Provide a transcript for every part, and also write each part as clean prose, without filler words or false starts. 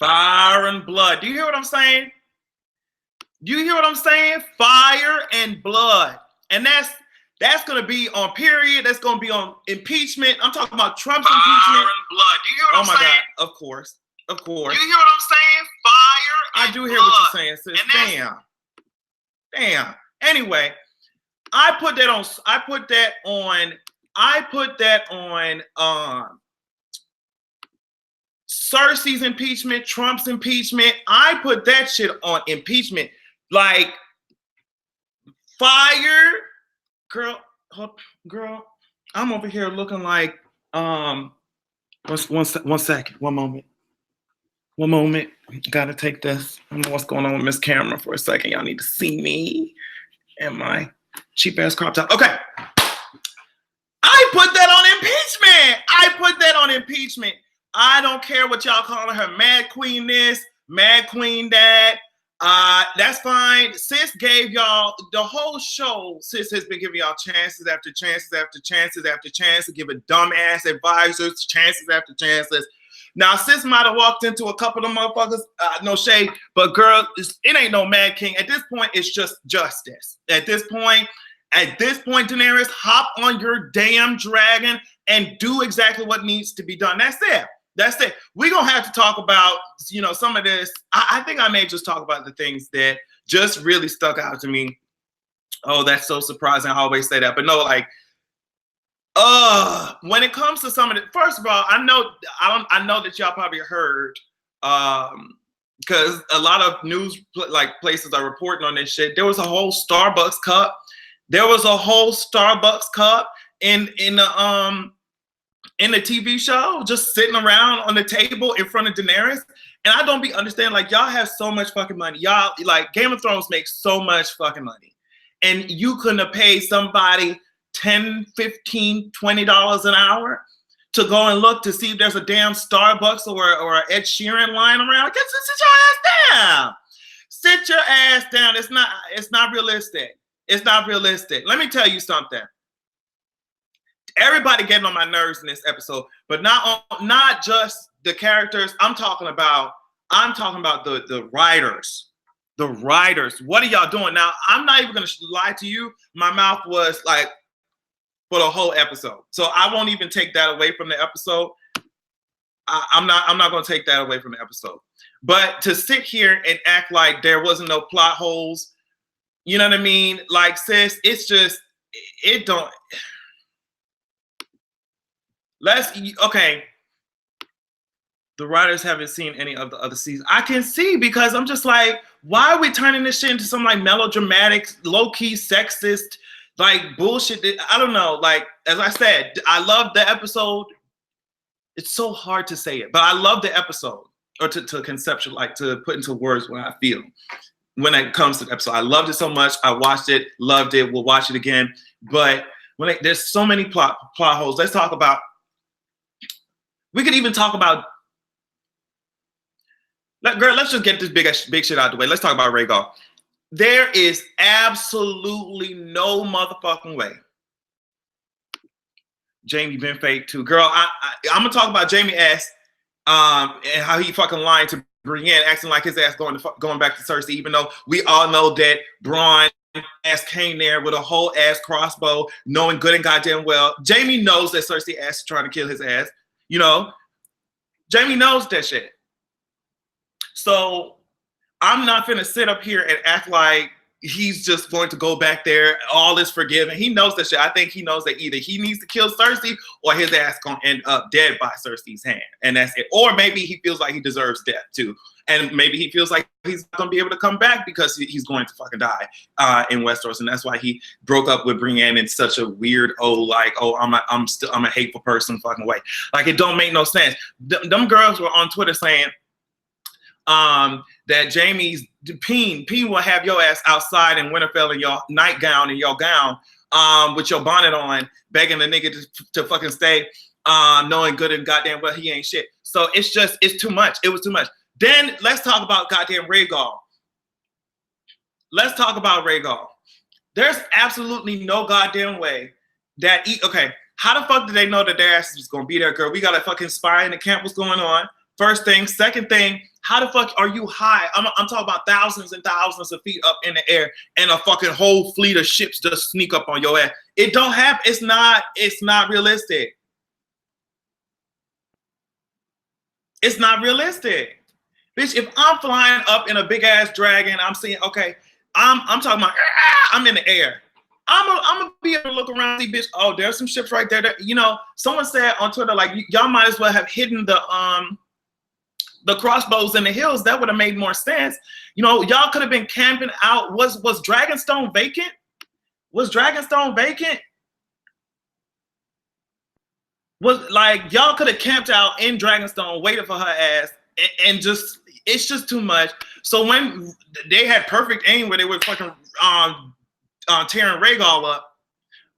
Fire and blood. Do you hear what I'm saying? Do you hear what I'm saying? Fire and blood. And that's going to be on period. That's going to be on impeachment. I'm talking about Trump's impeachment. Fire and blood. Do you hear what I'm saying? Oh, my God. Of course. Of course. Do you hear what I'm saying? Fire and I do hear blood. What you're saying, sis. Damn. Anyway, I put that on Cersei's impeachment, Trump's impeachment. I put that shit on impeachment. Like, fire, girl, I'm over here looking like, one second, one moment. Gotta take this. I don't know what's going on with Miss Camera for a second. Y'all need to see me and my cheap ass crop top. Okay. I put that on impeachment. I don't care what y'all calling her, Mad Queen this, Mad Queen that. That's fine. Sis gave y'all the whole show. Sis has been giving y'all chances after chances after chances after chances, giving dumbass advisors chances after chances. Now, sis might have walked into a couple of motherfuckers, no shade, but girl, it ain't no Mad King. At this point, it's just justice. At this point, Daenerys, hop on your damn dragon and do exactly what needs to be done. That's it. We're going to have to talk about, some of this. I think I may just talk about the things that just really stuck out to me. Oh, that's so surprising. I always say that. But no, like, when it comes to some of the, first of all, I know that y'all probably heard, because a lot of news places are reporting on this shit. There was a whole Starbucks cup. In the TV show, just sitting around on the table in front of Daenerys. And I don't understand, like, y'all have so much fucking money. Y'all, like, Game of Thrones makes so much fucking money. And you couldn't have paid somebody $10, $15, $20 an hour to go and look to see if there's a damn Starbucks or an Ed Sheeran line around. Sit your ass down. Sit your ass down. It's not realistic. It's not realistic. Let me tell you something. Everybody getting on my nerves in this episode, but not just the characters. I'm talking about the writers. The writers. What are y'all doing? Now, I'm not even gonna lie to you. My mouth was like for the whole episode. So I won't even take that away from the episode. I'm not gonna take that away from the episode. But to sit here and act like there wasn't no plot holes, you know what I mean? Like, sis, it's just, it don't. Okay. The writers haven't seen any of the other seasons. I can see, because I'm just like, why are we turning this shit into some like melodramatic, low-key sexist, like bullshit? I don't know. Like, as I said, I love the episode. It's so hard to say it, but I love the episode, or to conceptual, like to put into words what I feel when it comes to the episode. I loved it so much. I watched it, loved it. We'll watch it again. But there's so many plot holes. Let's talk about. We could even talk about. Girl, let's just get this big shit out of the way. Let's talk about Rhaegar. There is absolutely no motherfucking way Jaime been fake too. Girl, I'm gonna talk about Jaime ass and how he fucking lying to Brienne, acting like his ass going back to Cersei, even though we all know that Braun ass came there with a whole ass crossbow, knowing good and goddamn well. Jaime knows that Cersei ass is trying to kill his ass. Jaime knows that shit. So I'm not finna sit up here and act like he's just going to go back there. All is forgiven. He knows that shit. I think he knows that either he needs to kill Cersei or his ass gonna end up dead by Cersei's hand, and that's it. Or maybe he feels like he deserves death too, and maybe he feels like he's not gonna be able to come back because he's going to fucking die in Westeros, and that's why he broke up with Brienne in such a weird, I'm a hateful person fucking way. Like, it don't make no sense. Them girls were on Twitter saying that Jaime's Peen will have your ass outside in Winterfell in your nightgown and your gown with your bonnet on, begging the nigga to fucking stay, knowing good and goddamn well he ain't shit. So it's too much. It was too much. Then let's talk about goddamn Rhaegar. Let's talk about Rhaegar. There's absolutely no goddamn way that okay, how the fuck did they know that their ass was gonna be there, girl? We got a fucking spy in the camp. What's going on? First thing. Second thing, how the fuck are you high? I'm talking about thousands and thousands of feet up in the air, and a fucking whole fleet of ships just sneak up on your ass. It don't happen. It's not realistic. It's not realistic. Bitch, if I'm flying up in a big ass dragon, I'm seeing, okay, I'm talking about, I'm in the air. I'm gonna be able to look around and see, bitch, oh, there's some ships right there. You know, someone said on Twitter, like, y'all might as well have hidden the crossbows in the hills. That would have made more sense. You know, y'all could have been camping out. Was Dragonstone vacant? Was Dragonstone vacant? Was like, y'all could have camped out in Dragonstone, waited for her ass, and just, it's just too much. So when they had perfect aim where they were fucking tearing Rhaegal up,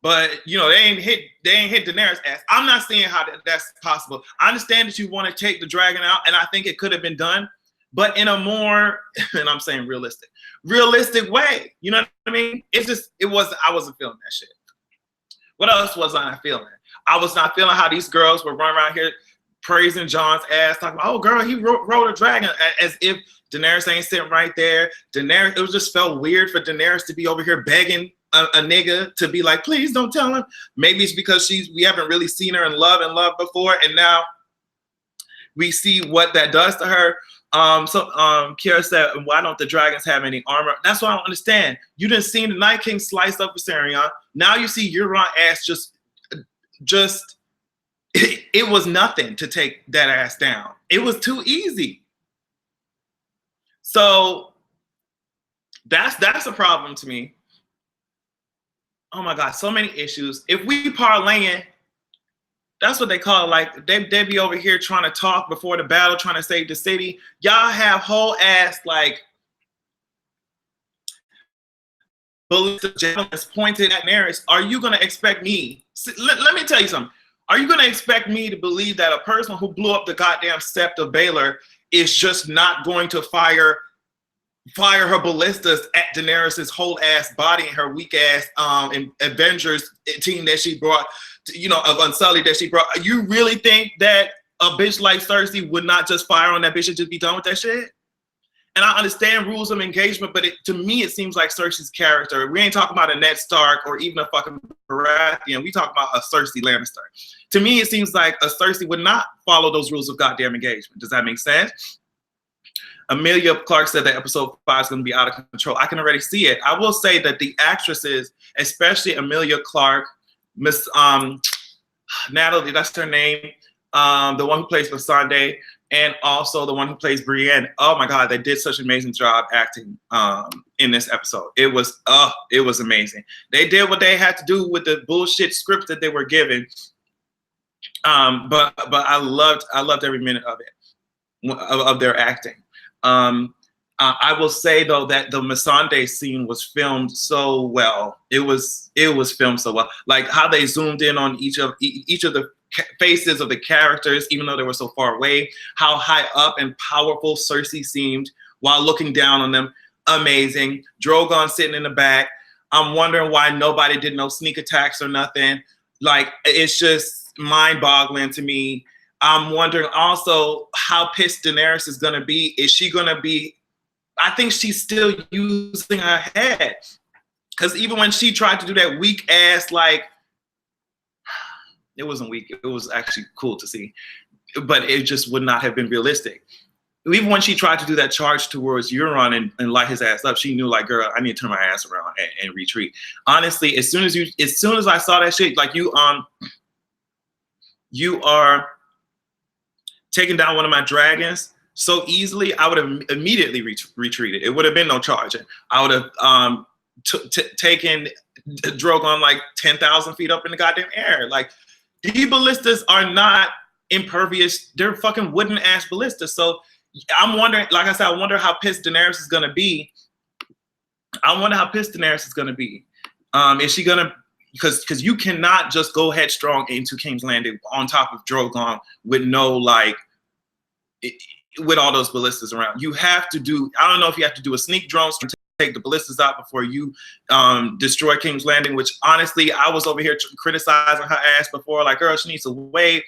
but you know, they ain't hit Daenerys' ass. I'm not seeing how that's possible. I understand that you want to take the dragon out, and I think it could have been done, but in a more, and I'm saying realistic way. You know what I mean? It's just, I wasn't feeling that shit. What else was I not feeling? I was not feeling how these girls were running around here praising Jon's ass, talking about, oh girl, he rode a dragon, as if Daenerys ain't sitting right there. Daenerys, it just felt weird for Daenerys to be over here begging a nigga to be like, please don't tell him. Maybe it's because we haven't really seen her in love before, and now we see what that does to her. Kiera said, why don't the dragons have any armor? That's what I don't understand. You didn't see the Night King sliced up Viserion. Now you see Euron ass just it was nothing to take that ass down. It was too easy. So that's a problem to me. Oh my God, so many issues. If we parlaying, that's what they call it. Like they be over here trying to talk before the battle, trying to save the city. Y'all have whole ass like ballistic javelins pointed at Daenerys. Are you gonna expect me? Let me tell you something. Are you gonna expect me to believe that a person who blew up the goddamn Sept of Baelor is just not going to fire her ballistas at Daenerys' whole ass body and her weak ass Avengers team that she brought, you know, of Unsullied that she brought? You really think that a bitch like Cersei would not just fire on that bitch and just be done with that shit? And I understand rules of engagement, but to me, it seems like Cersei's character. We ain't talking about a Ned Stark or even a fucking Baratheon. We talk about a Cersei Lannister. To me, it seems like a Cersei would not follow those rules of goddamn engagement. Does that make sense? Amelia Clark said that episode 5 is going to be out of control. I can already see it. I will say that the actresses, especially Amelia Clark, Miss Natalie, that's her name, the one who plays Missandei, and also the one who plays Brienne. Oh my God, they did such an amazing job acting in this episode. It was amazing. They did what they had to do with the bullshit script that they were given. But I loved every minute of it, of their acting. I will say though that the Missandei scene was filmed so well. It was filmed so well. Like how they zoomed in on each of the faces of the characters, even though they were so far away. How high up and powerful Cersei seemed while looking down on them. Amazing. Drogon sitting in the back. I'm wondering why nobody did no sneak attacks or nothing. Like, it's just mind-boggling to me. I'm wondering also how pissed Daenerys is going to be. Is she going to be... I think she's still using her head. Because even when she tried to do that weak-ass, like... It wasn't weak. It was actually cool to see. But it just would not have been realistic. Even when she tried to do that charge towards Euron and light his ass up, she knew, like, girl, I need to turn my ass around and retreat. Honestly, as soon as I saw that shit, like, you are taking down one of my dragons so easily, I would have immediately retreated. It would have been no charging. I would have taken Drogon like 10,000 feet up in the goddamn air. Like, these ballistas are not impervious. They're fucking wooden ass ballistas. So I'm wondering, like I said, I wonder how pissed Daenerys is gonna be. Is she gonna, because you cannot just go headstrong into King's Landing on top of Drogon with no, like, with all those ballistas around. You have to do, I don't know if you have to do a sneak drone to take the ballistas out before you destroy King's Landing, which honestly, I was over here criticizing her ass before, like, girl, she needs to wait.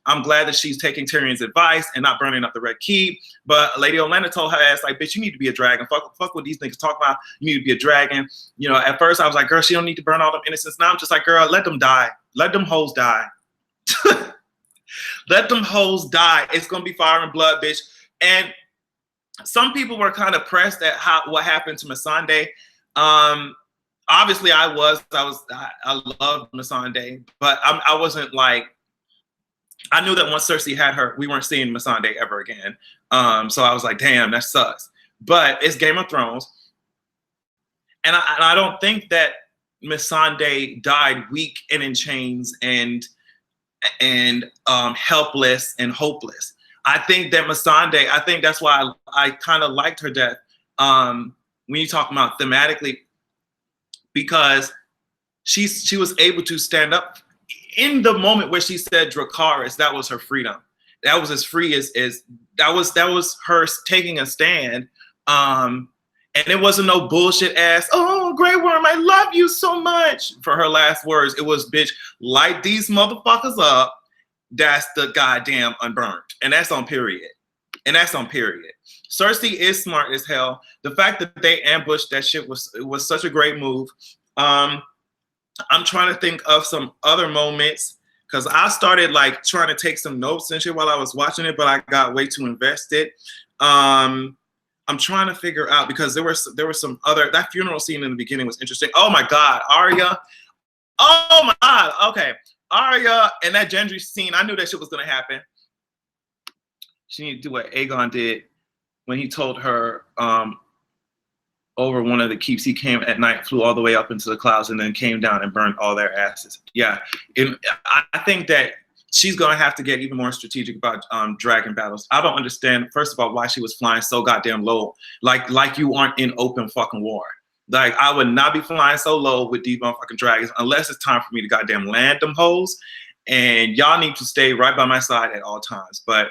I'm glad that she's taking Tyrion's advice and not burning up the Red Keep. But Lady Olenna told her ass, like, bitch, you need to be a dragon. Fuck what these niggas talk about. You need to be a dragon. You know, at first I was like, girl, she don't need to burn all them innocents. Now I'm just like, girl, let them die. Let them hoes die. Let them hoes die. It's going to be fire and blood, bitch. And some people were kind of pressed at what happened to Missandei. Obviously, I loved Missandei, but I wasn't like, I knew that once Cersei had her, we weren't seeing Missandei ever again. So I was like, damn, that sucks. But it's Game of Thrones, and I don't think that Missandei died weak and in chains and helpless and hopeless. I think that Missandei, I think that's why I kind of liked her death when you talk about thematically, because she was able to stand up in the moment where she said Dracarys. That was her freedom. That was as free as that was her taking a stand. And it wasn't no bullshit ass, oh, Grey Worm, I love you so much, for her last words. It was, bitch, light these motherfuckers up. That's the goddamn unburned. And that's on period. And that's on period. Cersei is smart as hell. The fact that they ambushed that shit was such a great move. I'm trying to think of some other moments, because I started like trying to take some notes and shit while I was watching it, but I got way too invested. I'm trying to figure out, because there were some other, that funeral scene in the beginning was interesting. Oh my God, Arya. Oh my God. Okay. Arya and that Gendry scene, I knew that shit was gonna happen. She needed to do what Aegon did when he told her over one of the keeps, he came at night, flew all the way up into the clouds, and then came down and burned all their asses. Yeah, I think that she's gonna have to get even more strategic about dragon battles. I don't understand, first of all, why she was flying so goddamn low, like you aren't in open fucking war. Like, I would not be flying so low with these motherfucking dragons unless it's time for me to goddamn land them hoes. And y'all need to stay right by my side at all times. But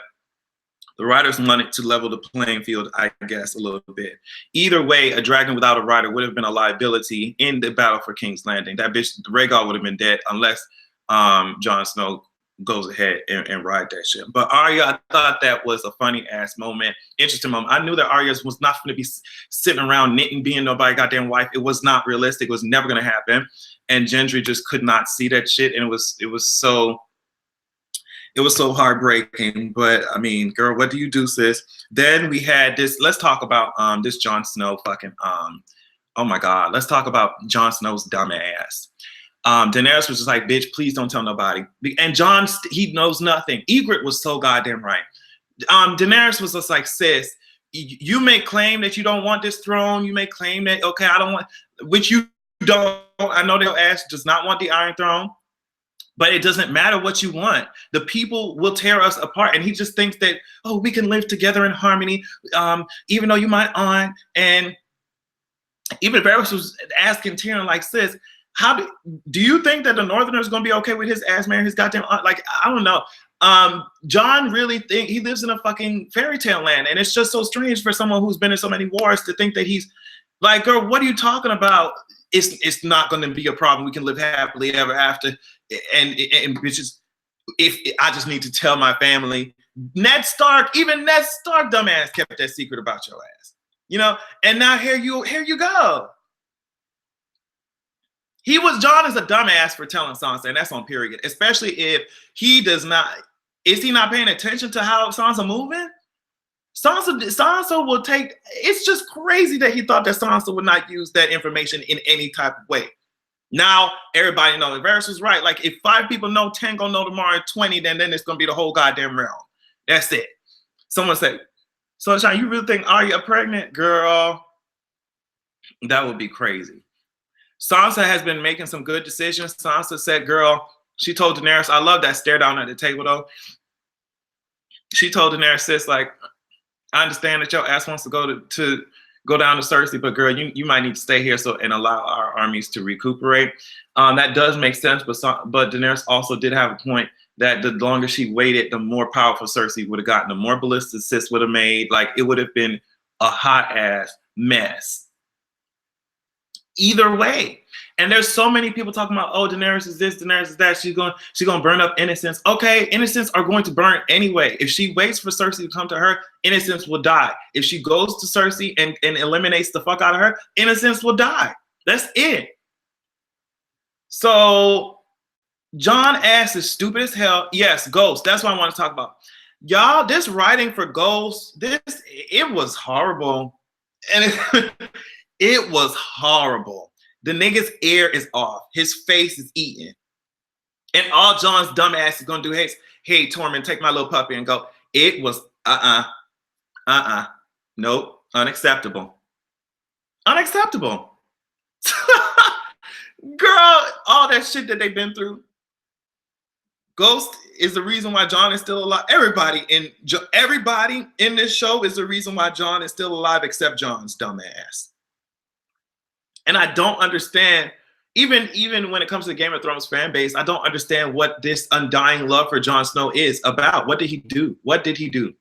the writers wanted to level the playing field, I guess, a little bit. Either way, a dragon without a rider would have been a liability in the battle for King's Landing. That bitch, Rhaegar, would have been dead unless Jon Snow goes ahead and ride that shit. But Arya, I thought that was a funny ass moment, interesting moment. I knew that Arya was not going to be sitting around knitting, being nobody's goddamn wife. It was not realistic. It was never going to happen. And Gendry just could not see that shit, and it was so heartbreaking. But I mean, girl, what do you do, sis? Then we had this. Let's talk about this Jon Snow fucking. Oh my God, let's talk about Jon Snow's dumb ass. Daenerys was just like, bitch, please don't tell nobody. And Jon, he knows nothing. Ygritte was so goddamn right. Daenerys was just like, sis, you may claim that you don't want this throne. You may claim that, okay, I don't want, which you don't. I know their ass does not want the Iron Throne, but it doesn't matter what you want. The people will tear us apart. And he just thinks that, oh, we can live together in harmony, even though you my aunt. And even Varys was asking Tyrion, like, sis, how do you think that the Northerners going to be okay with his ass marrying his goddamn aunt? Like, I don't know. Jon really think he lives in a fucking fairy tale land, and it's just so strange for someone who's been in so many wars to think that he's like, girl, what are you talking about? It's not going to be a problem. We can live happily ever after. And bitches, if I just need to tell my family, Ned Stark, even Ned Stark, dumbass, kept that secret about your ass, you know. And now here you go. Jon is a dumbass for telling Sansa, and that's on period. Especially if he does not, is he not paying attention to how Sansa moving? Sansa will take, it's just crazy that he thought that Sansa would not use that information in any type of way. Now, everybody knows Varys was right. Like, if 5 people know, 10 gonna know tomorrow, 20, then it's gonna be the whole goddamn realm. That's it. Someone said, Sunshine, you really think Arya pregnant? Girl, that would be crazy. Sansa has been making some good decisions. Sansa said, girl, she told Daenerys, I love that stare down at the table though. She told Daenerys, sis, like, I understand that your ass wants to go down to Cersei, but girl, you might need to stay here and allow our armies to recuperate. That does make sense, but Daenerys also did have a point that the longer she waited, the more powerful Cersei would have gotten, the more ballistic sis would have made. Like, it would have been a hot ass mess either way. And there's so many people talking about, oh, Daenerys is this, Daenerys is that. She's gonna burn up innocents. Okay, innocents are going to burn anyway. If she waits for Cersei to come to her, innocents will die. If she goes to Cersei and eliminates the fuck out of her, innocents will die. That's it. So Jon ass is stupid as hell. Yes, Ghost. That's what I want to talk about. Y'all, this writing for Ghost, it was horrible. And it was horrible. The nigga's ear is off. His face is eaten. And all Jon's dumb ass is gonna do is, hey, Tormund, take my little puppy and go. It was nope, unacceptable. Unacceptable. Girl, all that shit that they've been through. Ghost is the reason why Jon is still alive. Everybody in this show is the reason why Jon is still alive, except Jon's dumb ass. And I don't understand, even when it comes to the Game of Thrones fan base, I don't understand what this undying love for Jon Snow is about. What did he do? What did he do?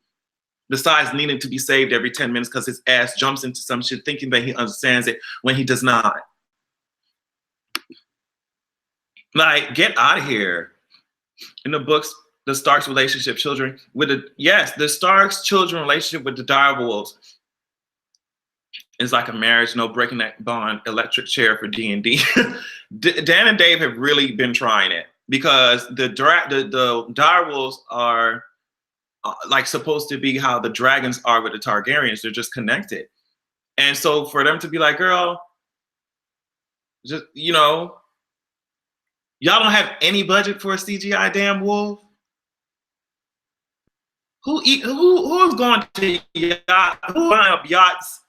Besides needing to be saved every 10 minutes because his ass jumps into some shit thinking that he understands it when he does not. Like, get out of here. In the books, the Starks relationship the Starks children relationship with the direwolves is like a marriage, no breaking that bond, electric chair for D&D. Dan and Dave have really been trying it because the direwolves are like supposed to be how the dragons are with the Targaryens. They're just connected. And so for them to be like, girl, just, y'all don't have any budget for a CGI damn wolf? Who's going to buying up yachts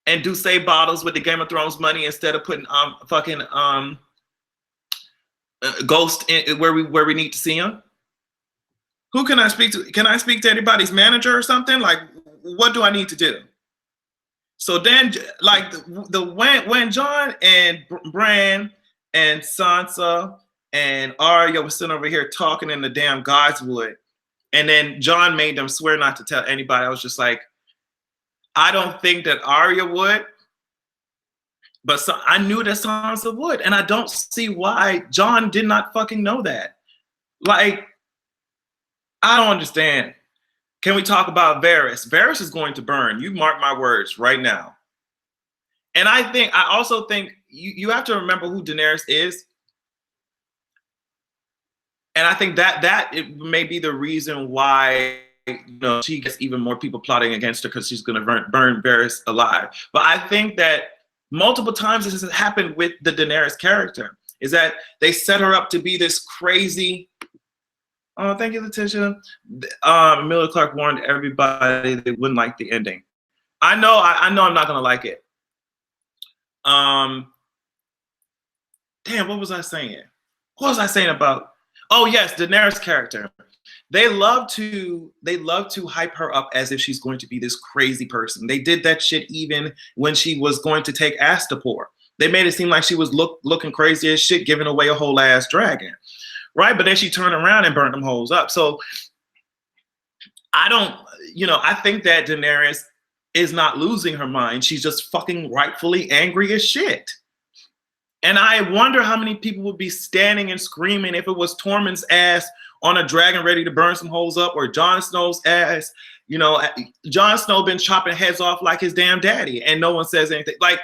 and do save bottles with the Game of Thrones money instead of putting Ghost in where we need to see him? Who can I speak to? Can I speak to anybody's manager or something? Like, what do I need to do? So then, like when Jon and Bran and Sansa and Arya was sitting over here talking in the damn Godswood, and then Jon made them swear not to tell anybody. I was just like, I don't think that Arya would, but I knew that Sansa would, and I don't see why Jon did not fucking know that. Like, I don't understand. Can we talk about Varys? Varys is going to burn. You mark my words right now. And I also think you have to remember who Daenerys is. And I think that it may be the reason why she gets even more people plotting against her, because she's going to burn Varys alive. But I think that multiple times this has happened with the Daenerys character, is that they set her up to be this crazy. Oh, thank you, Letitia. Emilia Clarke warned everybody they wouldn't like the ending. I know I'm not going to like it. Damn, what was I saying? What was I saying about? Oh yes, Daenerys' character. They love to hype her up as if she's going to be this crazy person. They did that shit even when she was going to take Astapor. They made it seem like she was looking crazy as shit, giving away a whole ass dragon, right? But then she turned around and burnt them hoes up. So I think that Daenerys is not losing her mind. She's just fucking rightfully angry as shit. And I wonder how many people would be standing and screaming if it was Tormund's ass on a dragon ready to burn some holes up, or Jon Snow's ass. Jon Snow been chopping heads off like his damn daddy, and no one says anything. Like,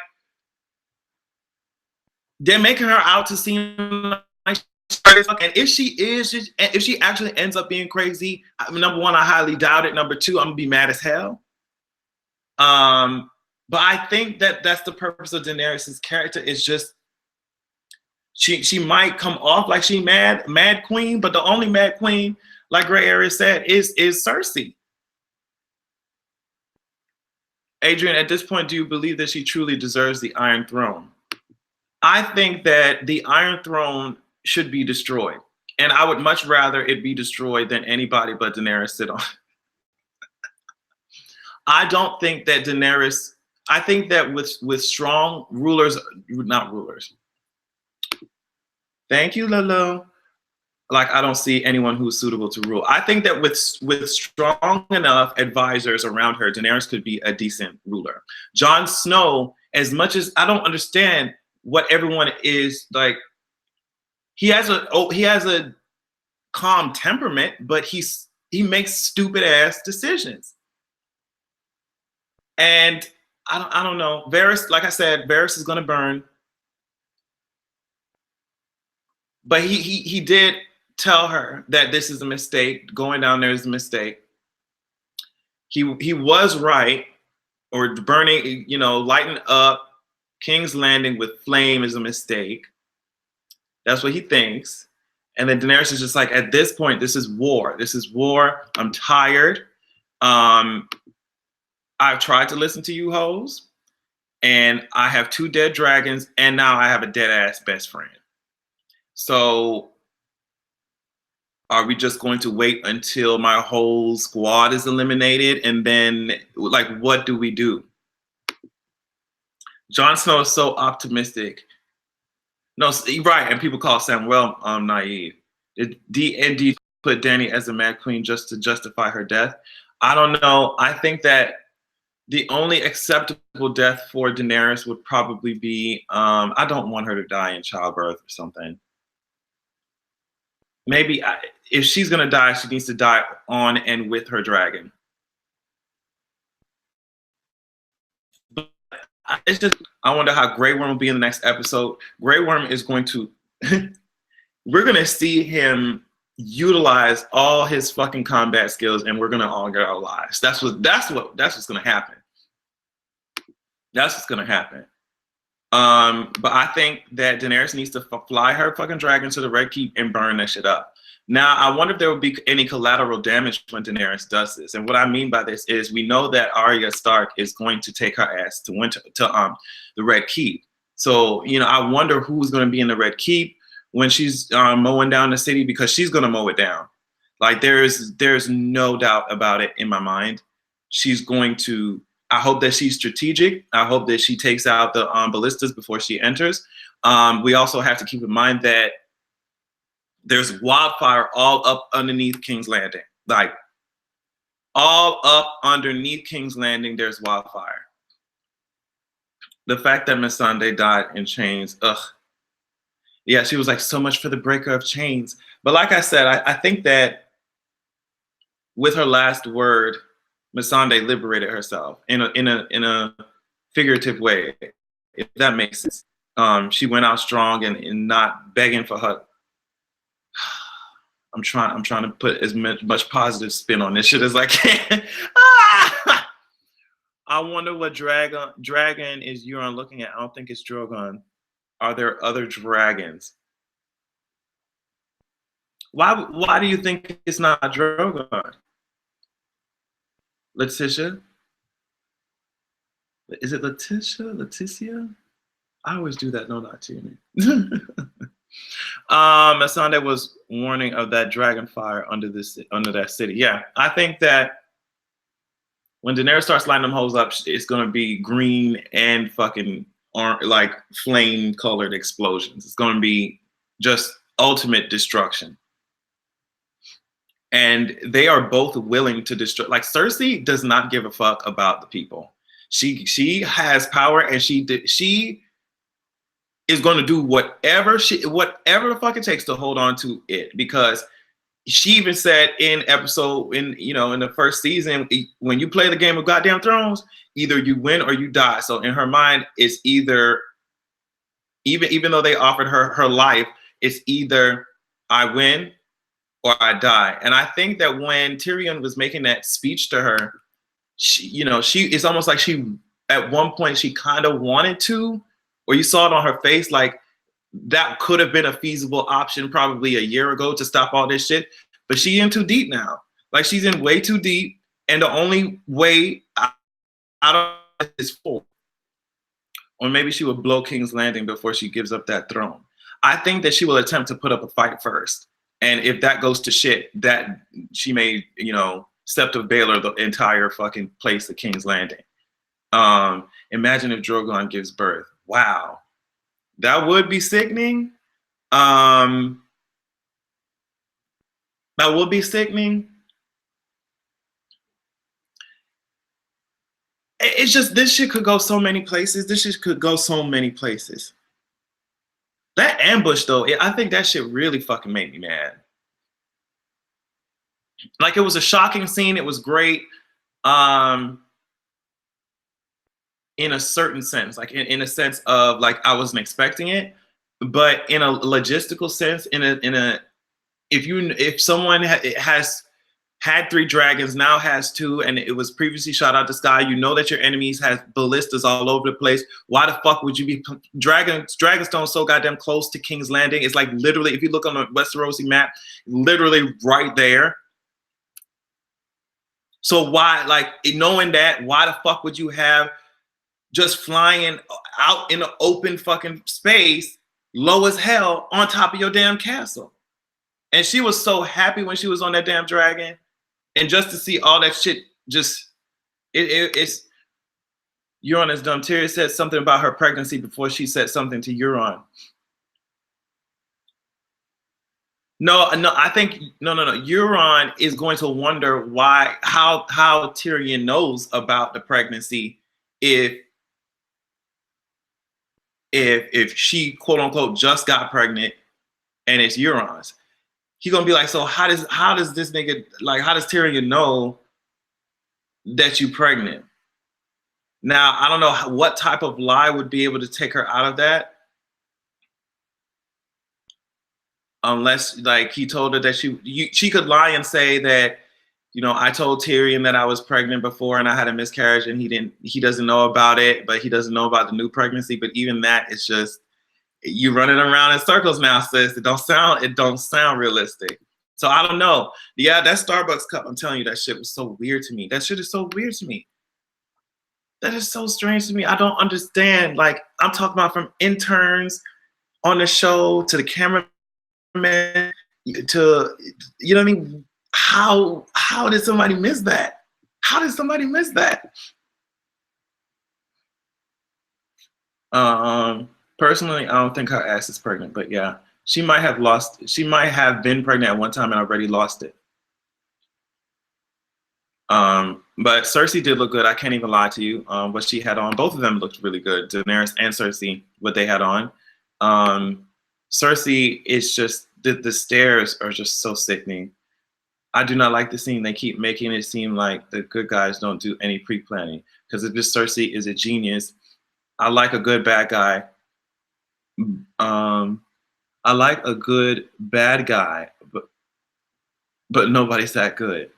they're making her out to seem like, and if she actually ends up being crazy, number one, I highly doubt it. Number two, I'm gonna be mad as hell. But I think that that's the purpose of Daenerys' character. Is just she might come off like she mad queen, but the only mad queen, like Gray Area said, is Cersei. Adrian, at this point, do you believe that she truly deserves the Iron Throne? I think that the Iron Throne should be destroyed, and I would much rather it be destroyed than anybody but Daenerys sit on. I don't think that Daenerys. I think that with strong rulers, not rulers. Thank you, Lolo. Like, I don't see anyone who's suitable to rule. I think that with strong enough advisors around her, Daenerys could be a decent ruler. Jon Snow, as much as I don't understand what everyone is like. He has a calm temperament, but he makes stupid ass decisions. And I don't know. Varys, like I said, Varys is gonna burn. But he did tell her that this is a mistake. Going down there is a mistake. He was right, or burning, lighting up King's Landing with flame is a mistake. That's what he thinks. And then Daenerys is just like, at this point, this is war. This is war. I'm tired. I've tried to listen to you hoes, and I have 2 dead dragons, and now I have a dead ass best friend. So are we just going to wait until my whole squad is eliminated? And then, like, what do we do? Jon Snow is so optimistic. No, right. And people call Samuel naive. D put Dany as a Mad Queen just to justify her death. I don't know. I think that the only acceptable death for Daenerys would probably be, I don't want her to die in childbirth or something. Maybe if she's going to die, she needs to die on and with her dragon. But it's just, I wonder how Grey Worm will be in the next episode. Grey Worm is going to, we're going to see him utilize all his fucking combat skills, and we're going to all get our lives. That's what's going to happen. That's what's going to happen. But I think that Daenerys needs to fly her fucking dragon to the Red Keep and burn that shit up. Now, I wonder if there will be any collateral damage when Daenerys does this. And what I mean by this is we know that Arya Stark is going to take her ass to the Red Keep. So, I wonder who's going to be in the Red Keep when she's mowing down the city, because she's going to mow it down. Like, there's no doubt about it in my mind. She's going to, I hope that she's strategic. I hope that she takes out the ballistas before she enters. We also have to keep in mind that there's wildfire all up underneath King's Landing. Like, all up underneath King's Landing, there's wildfire. The fact that Missandei died in chains, ugh. Yeah, she was like, so much for the breaker of chains. But like I said, I think that with her last word, Missandei liberated herself in a figurative way, if that makes sense. She went out strong and not begging for her. I'm trying to put as much positive spin on this shit as I can. I wonder what dragon is Euron looking at. I don't think it's Drogon. Are there other dragons? Why do you think it's not Drogon? Letitia? Is it Leticia? I always do that. No, not Tierney. Missandei was warning of that dragon fire under that city. Yeah, I think that when Daenerys starts lighting them hoes up, it's gonna be green and fucking like flame-colored explosions. It's gonna be just ultimate destruction. And they are both willing to destroy. Like, Cersei does not give a fuck about the people. She has power, and she is going to do whatever the fuck it takes to hold on to it, because she even said in the first season, when you play the game of goddamn Thrones, either you win or you die. So in her mind, it's either, even though they offered her life, it's either I win or I die. And I think that when Tyrion was making that speech to her, it's almost like she, at one point, she kind of wanted to, or you saw it on her face, like that could have been a feasible option probably a year ago to stop all this shit. But she's in too deep now. Like, she's in way too deep, and the only way out of it is full. Or maybe she would blow King's Landing before she gives up that throne. I think that she will attempt to put up a fight first. And if that goes to shit, that she may, Sept of Baelor the entire fucking place of King's Landing. Imagine if Drogon gives birth. Wow. That would be sickening. That would be sickening. It's just, this shit could go so many places. That ambush though, I think that shit really fucking made me mad. Like it was a shocking scene. It was great. Um, in a certain sense, like in a sense of like I wasn't expecting it, but in a logistical sense, in a if someone has had 3 dragons, now has 2, and it was previously shot out the sky, you know that your enemies has ballistas all over the place. Why the fuck would you be Dragonstone so goddamn close to King's Landing? It's like literally, if you look on the Westerosi map, literally right there. So why, like knowing that, why the fuck would you have just flying out in the open fucking space, low as hell, on top of your damn castle? And she was so happy when she was on that damn dragon, and just to see all that shit, just it's Euron is dumb. Tyrion said something about her pregnancy before she said something to Euron. No, I think no. Euron is going to wonder how Tyrion knows about the pregnancy if she quote unquote just got pregnant and it's Euron's. He's gonna be like, so how does this nigga, like, how does Tyrion know that you pregnant? Now I don't know what type of lie would be able to take her out of that, unless like he told her that she could lie and say that, you know, I told Tyrion that I was pregnant before and I had a miscarriage and he doesn't know about it, but he doesn't know about the new pregnancy. But even that, it's just you running around in circles now, sis. It don't sound realistic. So I don't know. Yeah, that Starbucks cup, I'm telling you, that shit was so weird to me. That shit is so weird to me. That is so strange to me. I don't understand. Like, I'm talking about from interns on the show to the cameraman to, you know what I mean? How did somebody miss that? How did somebody miss that? Personally, I don't think her ass is pregnant, but yeah, she might have been pregnant at one time and already lost it. But Cersei did look good. I can't even lie to you. What she had on, both of them looked really good. Daenerys and Cersei, what they had on. Cersei is just, the stares are just so sickening. I do not like the scene. They keep making it seem like the good guys don't do any pre-planning. Because if this Cersei is a genius, I like a good bad guy. I like a good bad guy, but nobody's that good.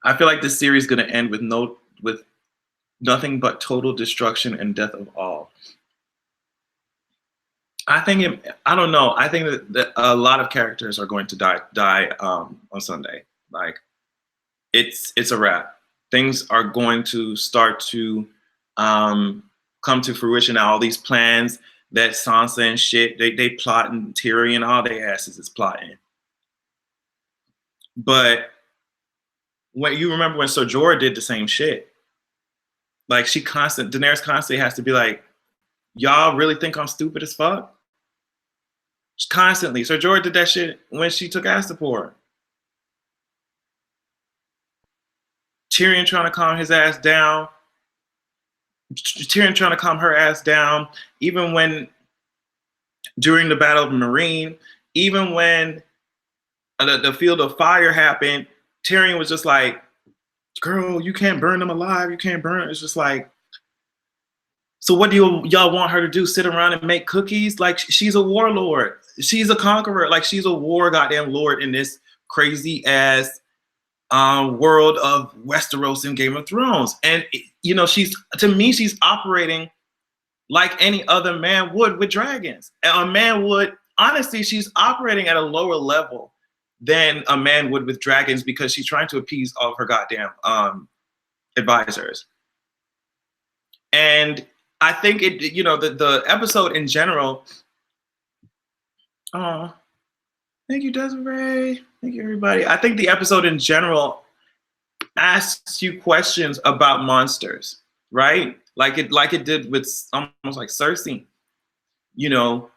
I feel like this series is going to end with nothing but total destruction and death of all. I don't know. I think that a lot of characters are going to die on Sunday. Like, it's a wrap. Things are going to start to come to fruition now. All these plans that Sansa and shit, they plotting, Tyrion, all their asses is plotting. But when you remember when Sir Jorah did the same shit, like Daenerys constantly has to be like, y'all really think I'm stupid as fuck? Constantly. Sir Jorah did that shit when she took Astapor. Tyrion trying to calm his ass down. Tyrion trying to calm her ass down. Even when, during the Battle of Meereen, even when the Field of Fire happened, Tyrion was just like, girl, you can't burn them alive. You can't burn. It's just like, so what do y'all want her to do? Sit around and make cookies? Like, she's a warlord. She's a conqueror. Like, she's a war goddamn lord in this crazy ass world of Westeros and Game of Thrones. And, you know, to me, she's operating like any other man would with dragons. And a man would, honestly, she's operating at a lower level than a man would with dragons because she's trying to appease all of her goddamn advisors. And I think the episode in general. Oh, thank you, Desiree. Thank you, everybody. I think the episode in general asks you questions about monsters, right? Like it did with almost like Cersei. You know,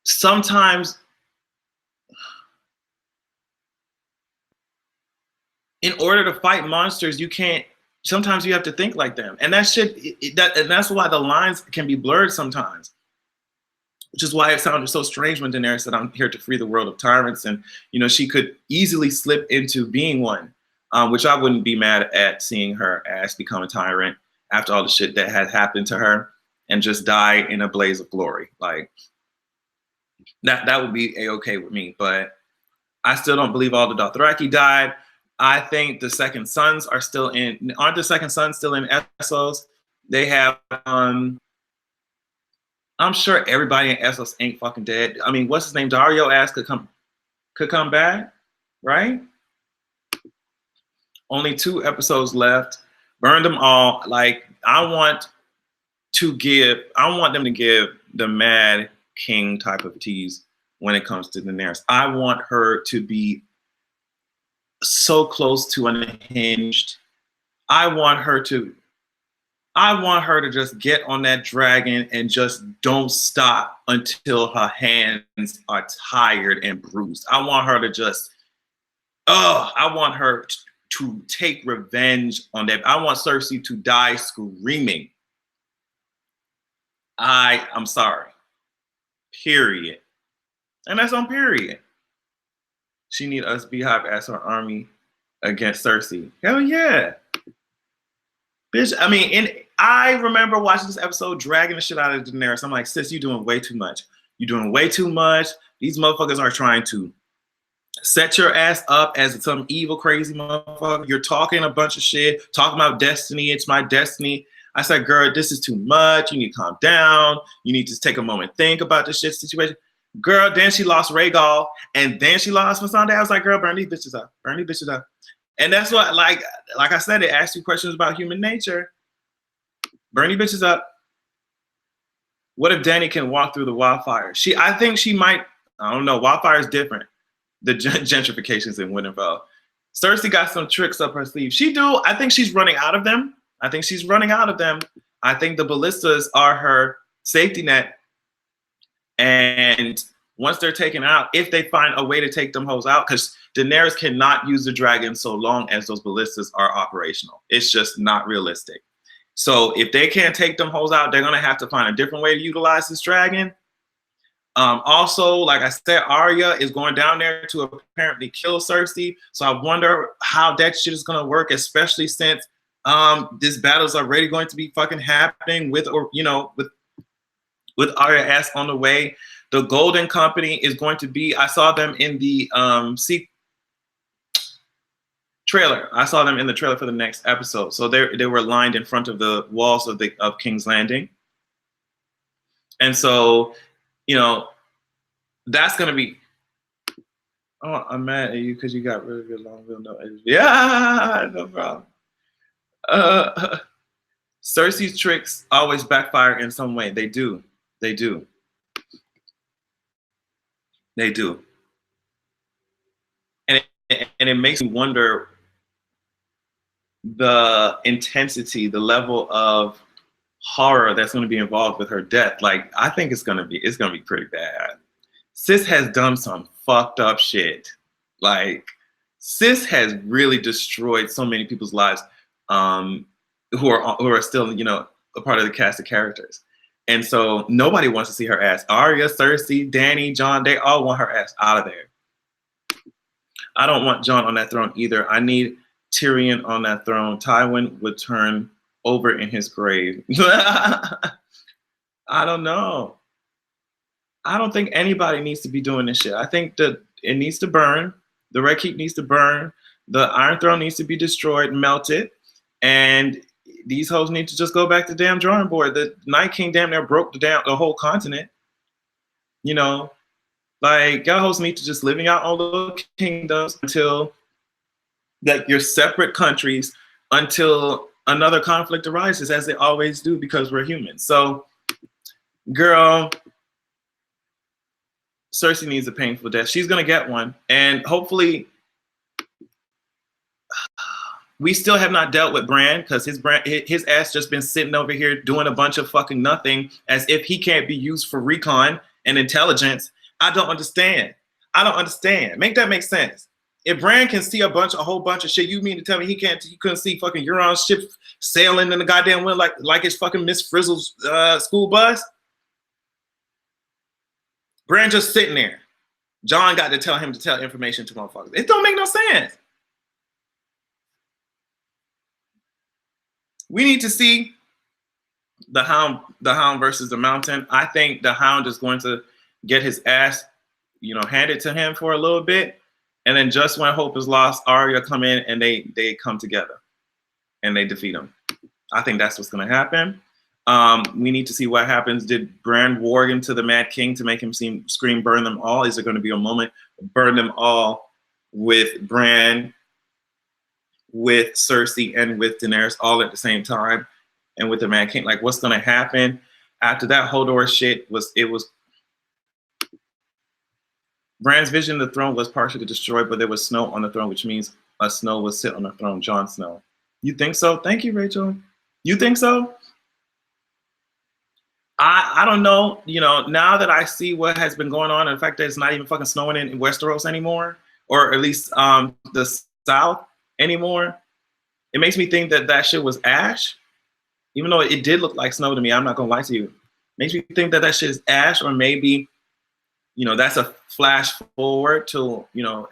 sometimes in order to fight monsters, you can't sometimes you have to think like them, and that shit. And that's why the lines can be blurred sometimes. Which is why it sounded so strange when Daenerys said, "I'm here to free the world of tyrants," and she could easily slip into being one, which I wouldn't be mad at seeing her ass become a tyrant after all the shit that had happened to her and just die in a blaze of glory. Like that would be a-okay with me. But I still don't believe all the Dothraki died. I think the second sons are still in. Aren't the second sons still in Essos? They have. I'm sure everybody in Essos ain't fucking dead. I mean, what's his name? Dario ass could come back, right? Only 2 episodes left. Burn them all. Like I want them to give the Mad King type of tease when it comes to Daenerys. I want her to be so close to unhinged. I want her to just get on that dragon and just don't stop until her hands are tired and bruised. I want her to just, I want her to take revenge on that. I want Cersei to die screaming. I'm sorry. Period. And that's on period. She need us Beehive as her army against Cersei. Hell yeah. Bitch, I mean, I remember watching this episode, dragging the shit out of Daenerys. I'm like, sis, you're doing way too much. You're doing way too much. These motherfuckers are trying to set your ass up as some evil, crazy motherfucker. You're talking a bunch of shit, talking about destiny. It's my destiny. I said, girl, this is too much. You need to calm down. You need to take a moment, think about this shit situation. Girl, then she lost Rhaegal, and then she lost Missandei. I was like, girl, burn these bitches up. Burn these bitches up. And that's what, like I said, it asks you questions about human nature. Burn these bitches up. What if Dany can walk through the wildfire? I think she might. I don't know. Wildfire is different. The gentrifications in Winterfell. Cersei got some tricks up her sleeve. I think she's running out of them. I think the ballistas are her safety net. And once they're taken out, if they find a way to take them hoes out, because Daenerys cannot use the dragon so long as those ballistas are operational. It's just not realistic. So if they can't take them hoes out, they're going to have to find a different way to utilize this dragon. Also, like I said, Arya is going down there to apparently kill Cersei. So I wonder how that shit is going to work, especially since this battle is already going to be fucking happening with Arya ass on the way. The Golden Company is going to be, I saw them in the trailer. I saw them in the trailer for the next episode. So they were lined in front of the walls of King's Landing. And so, that's going to be, oh, I'm mad at you because you got rid of your long wheel. No, yeah, no problem. Cersei's tricks always backfire in some way. They do. They do. They do. And it makes me wonder the intensity, the level of horror that's going to be involved with her death. Like, I think it's going to be pretty bad. Sis has done some fucked up shit. Like, sis has really destroyed so many people's lives who are still, a part of the cast of characters. And so nobody wants to see her ass. Arya, Cersei, Dany, Jon, they all want her ass out of there. I don't want Jon on that throne either. I need Tyrion on that throne. Tywin would turn over in his grave. I don't know. I don't think anybody needs to be doing this shit. I think that it needs to burn. The Red Keep needs to burn. The Iron Throne needs to be destroyed, melted. And these hoes need to just go back to the damn drawing board. The Night King damn near broke the whole continent. Like, y'all hoes need to just live in your own little kingdoms until, like, you're separate countries until another conflict arises, as they always do, because we're humans. So, girl, Cersei needs a painful death. She's gonna get one, and hopefully, we still have not dealt with Bran, because his ass just been sitting over here doing a bunch of fucking nothing, as if he can't be used for recon and intelligence. I don't understand. Make that make sense. if Bran can see a whole bunch of shit, you mean to tell me he couldn't see fucking Euron's ship sailing in the goddamn wind like it's fucking Miss Frizzle's school bus? Bran just sitting there. Jon got to tell him to tell information to motherfuckers. It don't make no sense. We need to see the Hound versus the Mountain. I think the Hound is going to get his ass, handed to him for a little bit, and then just when hope is lost, Arya come in and they come together and they defeat him. I think that's what's going to happen. We need to see what happens. Did Bran warg into the Mad King to make him scream, burn them all? Is there going to be a moment, burn them all with Bran, with Cersei, and with Daenerys all at the same time, and with the Mad King? Like, what's going to happen after that Hodor shit? Was Bran's vision of the throne was partially destroyed, but there was snow on the throne, which means a Snow will sit on the throne. Jon Snow. You think so? Thank you, Rachel. You think so? I don't know. Now that I see what has been going on, and the fact that it's not even fucking snowing in Westeros anymore, or at least the South anymore, it makes me think that shit was ash. Even though it did look like snow to me, I'm not gonna lie to you. Makes me think that shit is ash, or maybe, that's a flash forward to,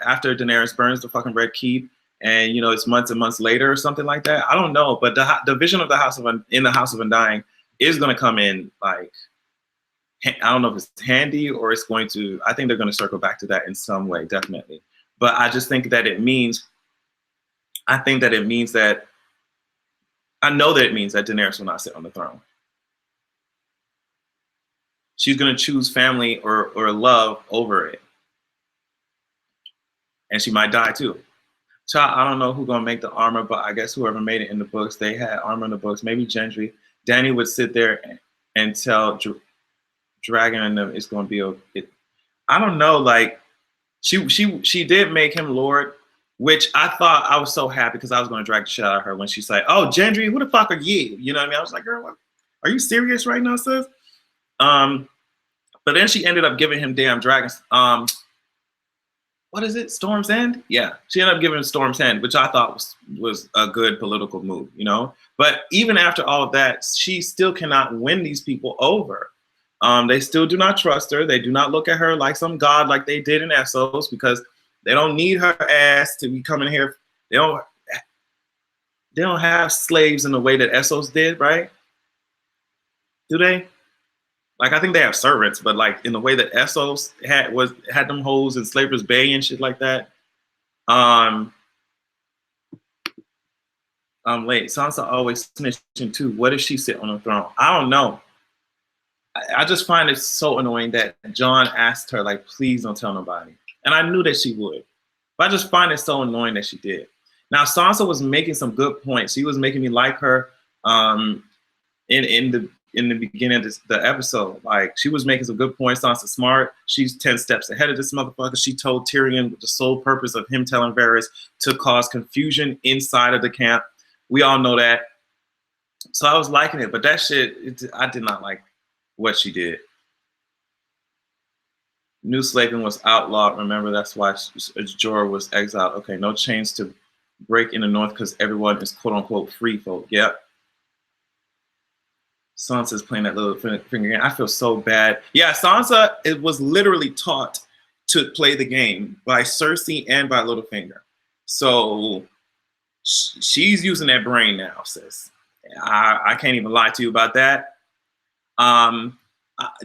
after Daenerys burns the fucking Red Keep, and it's months and months later or something like that. I don't know, but the vision of the House of Undying is gonna come in like, I don't know if it's handy or it's going to. I think they're gonna circle back to that in some way, definitely. But I just think that it means. I know that it means that Daenerys will not sit on the throne. She's going to choose family or love over it. And she might die too. So I don't know who's going to make the armor, but I guess whoever made it in the books, they had armor in the books. Maybe Gendry. Dany would sit there and tell Dragon and them it's going to be okay. I don't know. Like, she did make him Lord, which I thought, I was so happy because I was going to drag the shit out of her when she's like, "Oh, Gendry, who the fuck are you?" You know what I mean? I was like, "Girl, what? Are you serious right now, sis?" But then she ended up giving him damn dragons. What is it? Storm's End? Yeah, she ended up giving him Storm's End, which I thought was a good political move, But even after all of that, she still cannot win these people over. They still do not trust her. They do not look at her like some god like they did in Essos, because they don't need her ass to be coming here. They don't have slaves in the way that Essos did, right? Do they? Like, I think they have servants, but like in the way that Essos had them hoes in Slaver's Bay and shit like that. Late. Sansa always snitching too. What if she sit on the throne? I don't know. I just find it so annoying that Jon asked her, like, please don't tell nobody. And I knew that she would. But I just find it so annoying that she did. Now, Sansa was making some good points. She was making me like her in the beginning of the episode. Like, she was making some good points. Sansa's smart. She's 10 steps ahead of this motherfucker. She told Tyrion with the sole purpose of him telling Varys to cause confusion inside of the camp. We all know that. So I was liking it. But that shit, I did not like what she did. New slaving was outlawed. Remember, that's why Jorah was exiled. Okay, no chains to break in the north because everyone is quote unquote free folk. Yep. Sansa's playing that little finger game. I feel so bad. Yeah, Sansa, it was literally taught to play the game by Cersei and by Littlefinger. So she's using that brain now, sis. I can't even lie to you about that.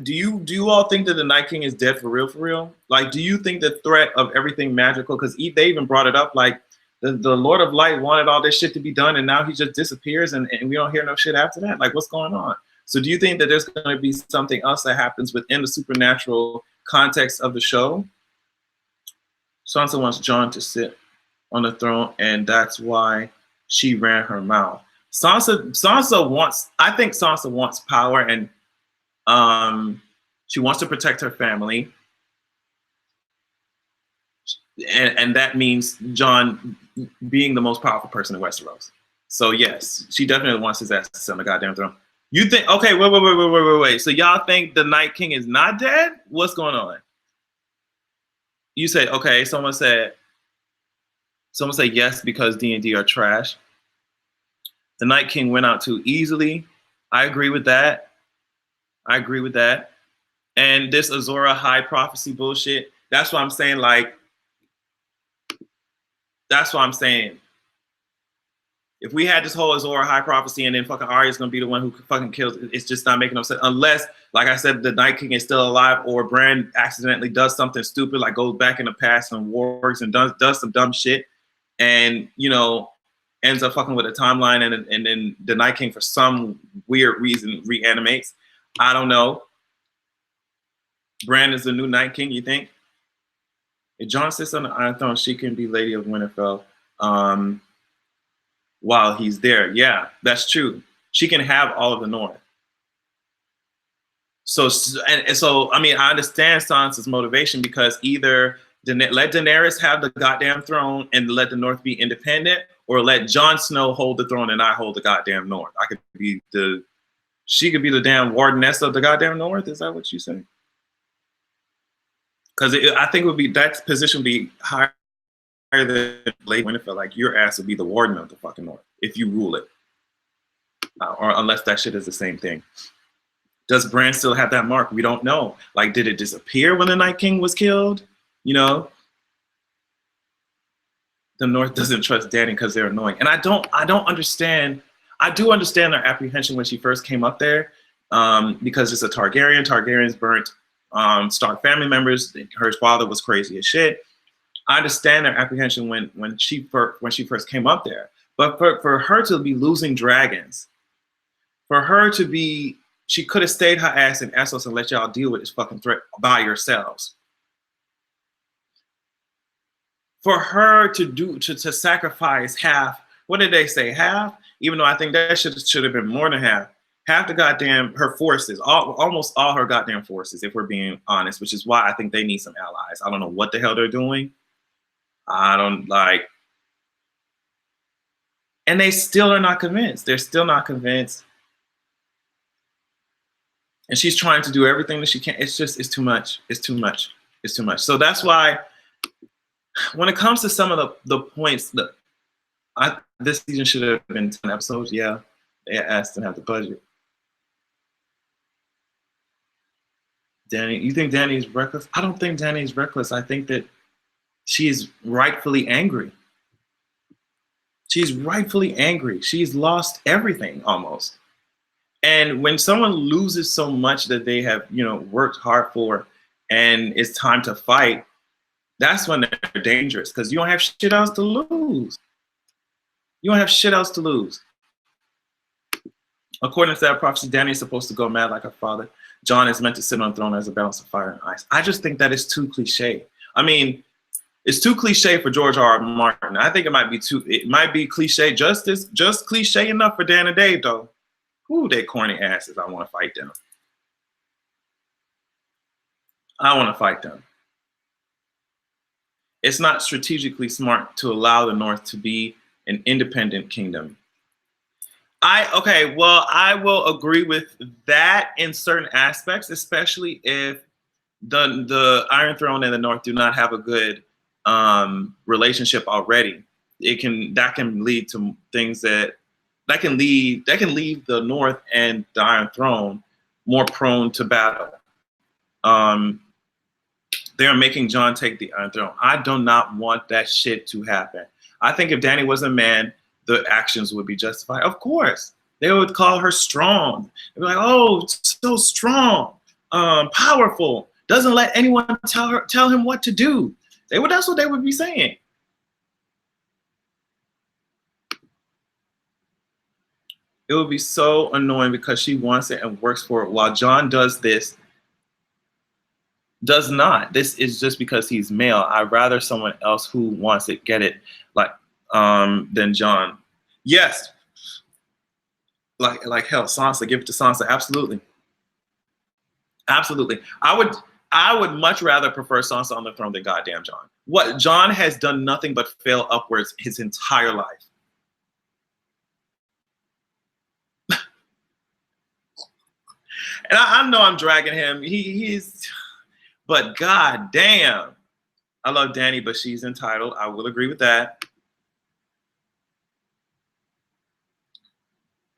Do you all think that the Night King is dead for real, for real? Like, do you think the threat of everything magical, because they even brought it up, like the Lord of Light wanted all this shit to be done and now he just disappears and we don't hear no shit after that? Like, what's going on? So do you think that there's going to be something else that happens within the supernatural context of the show? Sansa wants Jon to sit on the throne, and that's why she ran her mouth. Sansa wants, I think Sansa wants power, and she wants to protect her family. And that means Jon being the most powerful person in Westeros. So yes, she definitely wants his ass to sit on the goddamn throne. You think, okay, wait. So y'all think the Night King is not dead? What's going on? You say, okay, someone said, Someone say yes because D&D are trash. The Night King went out too easily. I agree with that. I agree with that. And this Azora high prophecy bullshit. That's what I'm saying. Like, that's what I'm saying. If we had this whole Azora high prophecy and then fucking Arya's gonna be the one who fucking kills, it's just not making no sense. Unless, like I said, the Night King is still alive, or Bran accidentally does something stupid, like goes back in the past and works and does some dumb shit, and ends up fucking with a timeline, and then the Night King for some weird reason reanimates. I don't know. Bran is the new Night King, you think? If Jon sits on the Iron Throne, she can be Lady of Winterfell. While he's there. Yeah, that's true. She can have all of the North. So I mean, I understand Sansa's motivation, because either let Daenerys have the goddamn throne and let the North be independent, or let Jon Snow hold the throne and I hold the goddamn North. She could be the damn wardeness of the goddamn North. Is that what you say? Because I think that position would be higher than Lady Winterfell. Like, your ass would be the warden of the fucking North if you rule it, or unless that shit is the same thing. Does Bran still have that mark? We don't know. Like, did it disappear when the Night King was killed? The North doesn't trust Dany because they're annoying, and I don't understand. I do understand their apprehension when she first came up there, because it's a Targaryen. Targaryens burnt Stark family members. Her father was crazy as shit. I understand their apprehension when she first came up there, but for her to be losing dragons, for her to be, she could have stayed her ass in Essos and let y'all deal with this fucking threat by yourselves. For her to sacrifice half, what did they say, half? Even though I think that should have been more than half. Half the goddamn, her forces, almost all her goddamn forces, if we're being honest, which is why I think they need some allies. I don't know what the hell they're doing. I don't like, and they still are not convinced. They're still not convinced. And she's trying to do everything that she can. It's too much. It's too much. It's too much. So that's why when it comes to some of the points that this season should have been 10 episodes. Yeah, they asked to have the budget. Dany, you think Dany is reckless? I don't think Dany is reckless. I think that she is rightfully angry. She's rightfully angry. She's lost everything almost. And when someone loses so much that they have, worked hard for, and it's time to fight, that's when they're dangerous, because you don't have shit else to lose. You don't have shit else to lose. According to that prophecy, Dany is supposed to go mad like her father. Jon is meant to sit on the throne as a balance of fire and ice. I just think that is too cliche. I mean, it's too cliche for George R.R. Martin. I think it might be cliche, just cliche enough for Dan and Dave, though. Ooh, they corny asses. I want to fight them. I want to fight them. It's not strategically smart to allow the North to be an independent kingdom. I will agree with that in certain aspects, especially if the Iron Throne and the North do not have a good relationship already. That can lead to things that can leave the North and the Iron Throne more prone to battle. They're making Jon take the Iron Throne. I do not want that shit to happen. I think if Dany was a man, the actions would be justified. Of course, they would call her strong. They'd be like, "Oh, so strong, powerful. Doesn't let anyone tell him what to do." That's what they would be saying. It would be so annoying because she wants it and works for it, while Jon does not. This is just because he's male. I'd rather someone else who wants it get it, like than Jon. Yes, like hell, Sansa. Give it to Sansa. Absolutely. I would much rather prefer Sansa on the throne than goddamn Jon. What Jon has done nothing but fail upwards his entire life. And I know I'm dragging him. He's, but goddamn, I love Dany, but she's entitled. I will agree with that.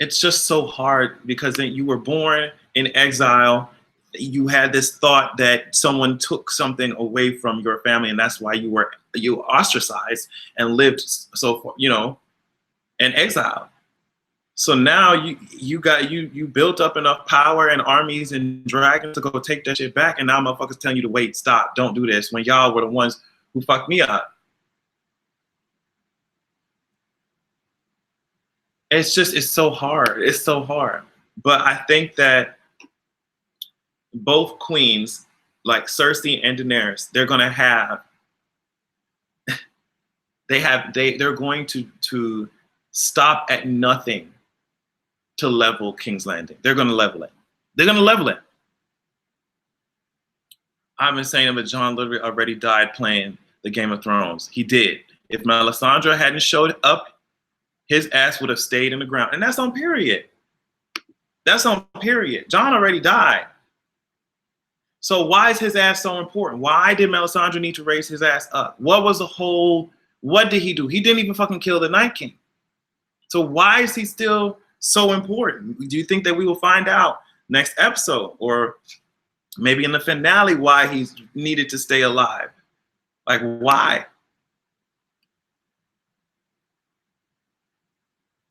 it's just so hard because then you were born in exile. You had this thought that someone took something away from your family, and that's why you ostracized and lived so, you know, in exile. So now you built up enough power and armies and dragons to go take that shit back, and now motherfuckers telling you to wait, stop, don't do this, when y'all were the ones who fucked me up. It's so hard. It's so hard. But I think that both queens, like Cersei and Daenerys, they're gonna have they're going to stop at nothing to level King's Landing. They're gonna level it. They're gonna level it. I've been saying that Jon literally already died playing the Game of Thrones. He did. If Melisandre hadn't showed up, his ass would have stayed in the ground. And that's on period. That's on period. Jon already died. So why is his ass so important? Why did Melisandre need to raise his ass up? What did he do? He didn't even fucking kill the Night King. So why is he still so important? Do you think that we will find out next episode, or maybe in the finale, why he's needed to stay alive? Like, why?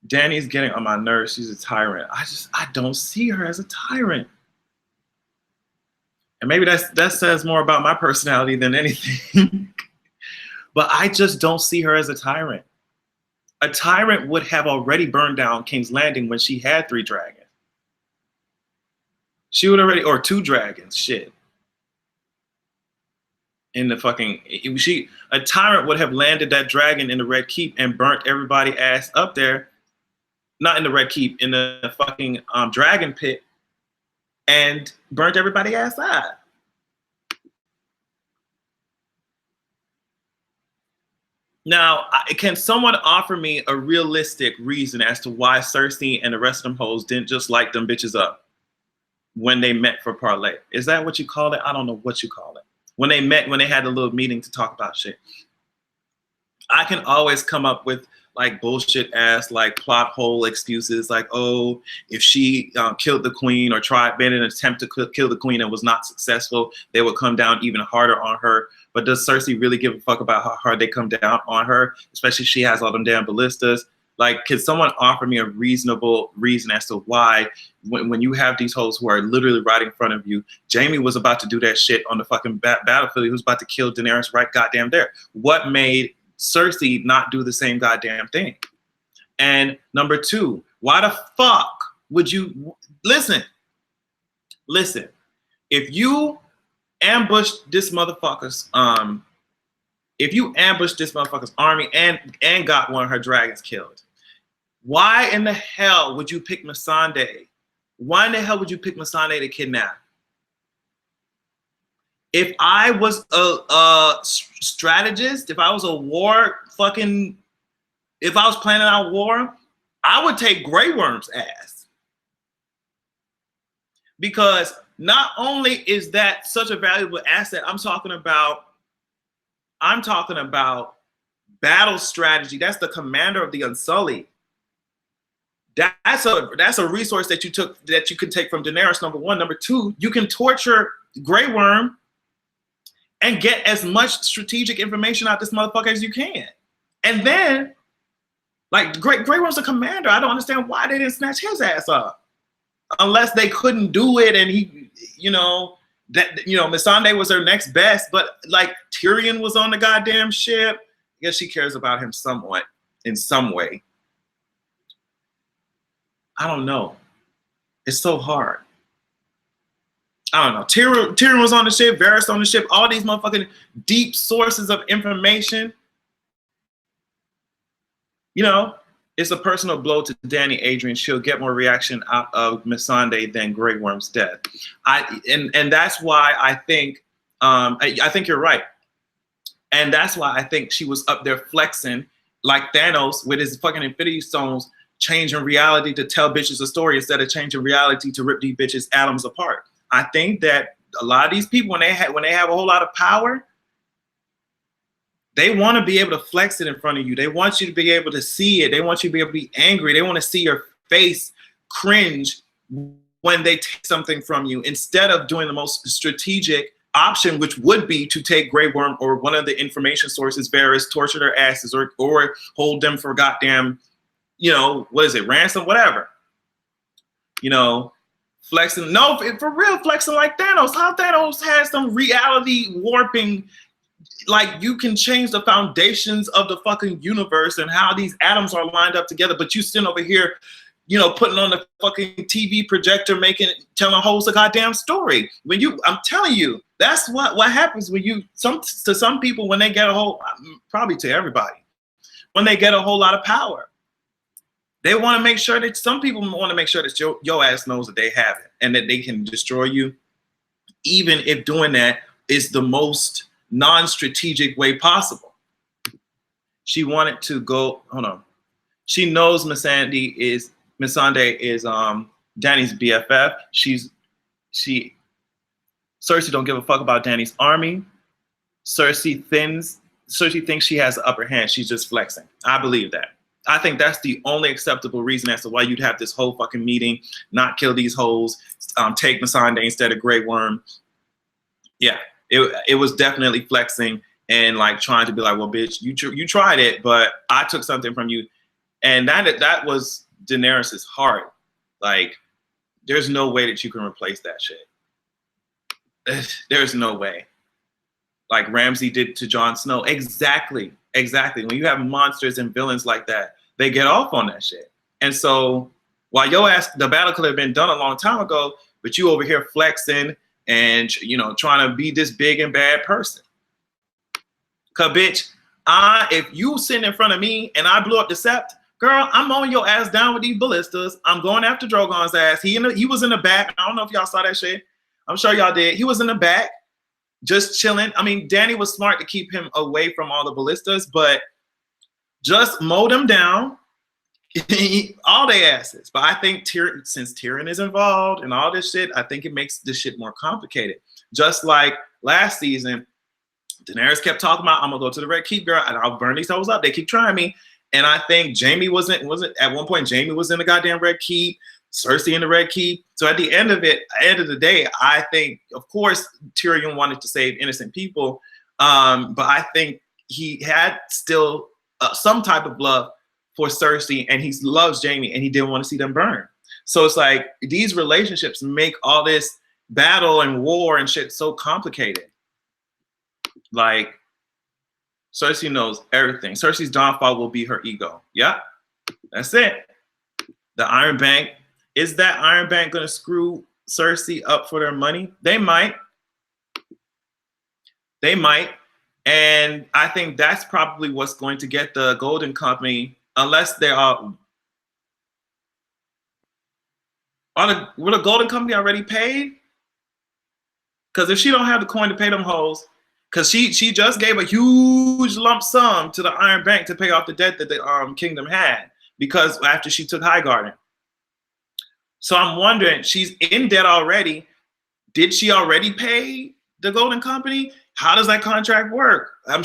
Dany's getting on my nerves. She's a tyrant. I don't see her as a tyrant. And maybe that says more about my personality than anything. But I just don't see her as a tyrant. A tyrant would have already burned down King's Landing when she had 3 dragons. She would already, or 2 dragons, shit. In the fucking, a tyrant would have landed that dragon in the Red Keep and burnt everybody ass up there. Not in the Red Keep, in the fucking dragon pit, and burnt everybody ass out. Now, can someone offer me a realistic reason as to why Cersei and the rest of them hoes didn't just light them bitches up when they met for parlay? Is that what you call it? I don't know what you call it. When they met, when they had a little meeting to talk about shit. I can always come up with like bullshit ass, like plot hole excuses, like, oh, if she killed the queen or made an attempt to kill the queen and was not successful, they would come down even harder on her. But does Cersei really give a fuck about how hard they come down on her, especially if she has all them damn ballistas? Like, can someone offer me a reasonable reason as to why, when you have these hoes who are literally right in front of you, Jaime was about to do that shit on the fucking battlefield. He was about to kill Daenerys right goddamn there. What made Cersei not do the same goddamn thing? And number 2, why the fuck would you listen? If you ambushed this motherfucker's army and got one of her dragons killed, why in the hell would you pick Missandei? Why in the hell would you pick Missandei to kidnap? If I was a strategist, if I was if I was planning out war, I would take Grey Worm's ass. Because not only is that such a valuable asset, I'm talking about battle strategy. That's the commander of the Unsullied. That's a resource that you could take from Daenerys, number 1. Number 2, you can torture Grey Worm and get as much strategic information out this motherfucker as you can. And then, like, Grey Worm's a commander. I don't understand why they didn't snatch his ass up. Unless they couldn't do it and he, Missandei was her next best, but like Tyrion was on the goddamn ship. I guess she cares about him somewhat, in some way. I don't know. It's so hard. I don't know. Tyrion was on the ship, Varys on the ship, all these motherfucking deep sources of information. It's a personal blow to Dany Adrian. She'll get more reaction out of Missandei than Grey Worm's death. And that's why I think I think you're right. And that's why I think she was up there flexing like Thanos with his fucking Infinity Stones, changing reality to tell bitches a story instead of changing reality to rip these bitches' atoms apart. I think that a lot of these people, when they have a whole lot of power, they want to be able to flex it in front of you. They want you to be able to see it. They want you to be able to be angry. They want to see your face cringe when they take something from you instead of doing the most strategic option, which would be to take Grey Worm or one of the information sources, Varys, torture their asses, or hold them for goddamn, what is it, ransom, whatever. Flexing, no, for real, flexing like Thanos. How Thanos has some reality warping, like you can change the foundations of the fucking universe and how these atoms are lined up together, but you sitting over here, putting on the fucking TV projector, telling hoes a goddamn story. I'm telling you, that's what happens when some people, when they get probably to everybody, when they get a whole lot of power, they want to make sure that some people want to make sure that your ass knows that they have it and that they can destroy you, even if doing that is the most non-strategic way possible. She wanted to go, hold on. She knows Missandei is Dany's BFF. Cersei don't give a fuck about Dany's army. Cersei thinks she has the upper hand. She's just flexing. I believe that. I think that's the only acceptable reason as to why you'd have this whole fucking meeting, not kill these hoes, take Missandei instead of Grey Worm. Yeah, it was definitely flexing and like trying to be like, well, bitch, you tried it, but I took something from you. And that was Daenerys' heart. Like, there's no way that you can replace that shit. There's no way. Like Ramsay did to Jon Snow. Exactly. When you have monsters and villains like that, they get off on that shit. And so while the battle could have been done a long time ago, but you over here flexing and trying to be this big and bad person. Cause bitch, if you sitting in front of me and I blew up the Sept, girl, I'm on your ass down with these ballistas. I'm going after Drogon's ass. He was in the back. I don't know if y'all saw that shit. I'm sure y'all did. He was in the back, just chilling. I mean, Dany was smart to keep him away from all the ballistas, but just mow them down, all their asses. But I think since Tyrion is involved and all this shit, I think it makes this shit more complicated. Just like last season, Daenerys kept talking about, I'm gonna go to the Red Keep, girl, and I'll burn these hoes up. They keep trying me. And I think Jaime wasn't at one point, Jaime was in the goddamn Red Keep, Cersei in the Red Keep. So at the end of the day, I think, of course, Tyrion wanted to save innocent people, but I think he had still some type of love for Cersei, and he loves Jaime, and he didn't want to see them burn. So it's like these relationships make all this battle and war and shit so complicated. Like, Cersei knows everything. Cersei's downfall will be her ego. Yeah, that's it. The Iron Bank. Is that Iron Bank going to screw Cersei up for their money? They might. They might. And I think that's probably what's going to get the Golden Company, unless they are. Will the Golden Company already paid? Because if she don't have the coin to pay them hoes, because she just gave a huge lump sum to the Iron Bank to pay off the debt that the kingdom had, because after she took Highgarden. So I'm wondering, she's in debt already. Did she already pay the Golden Company? How does that contract work? I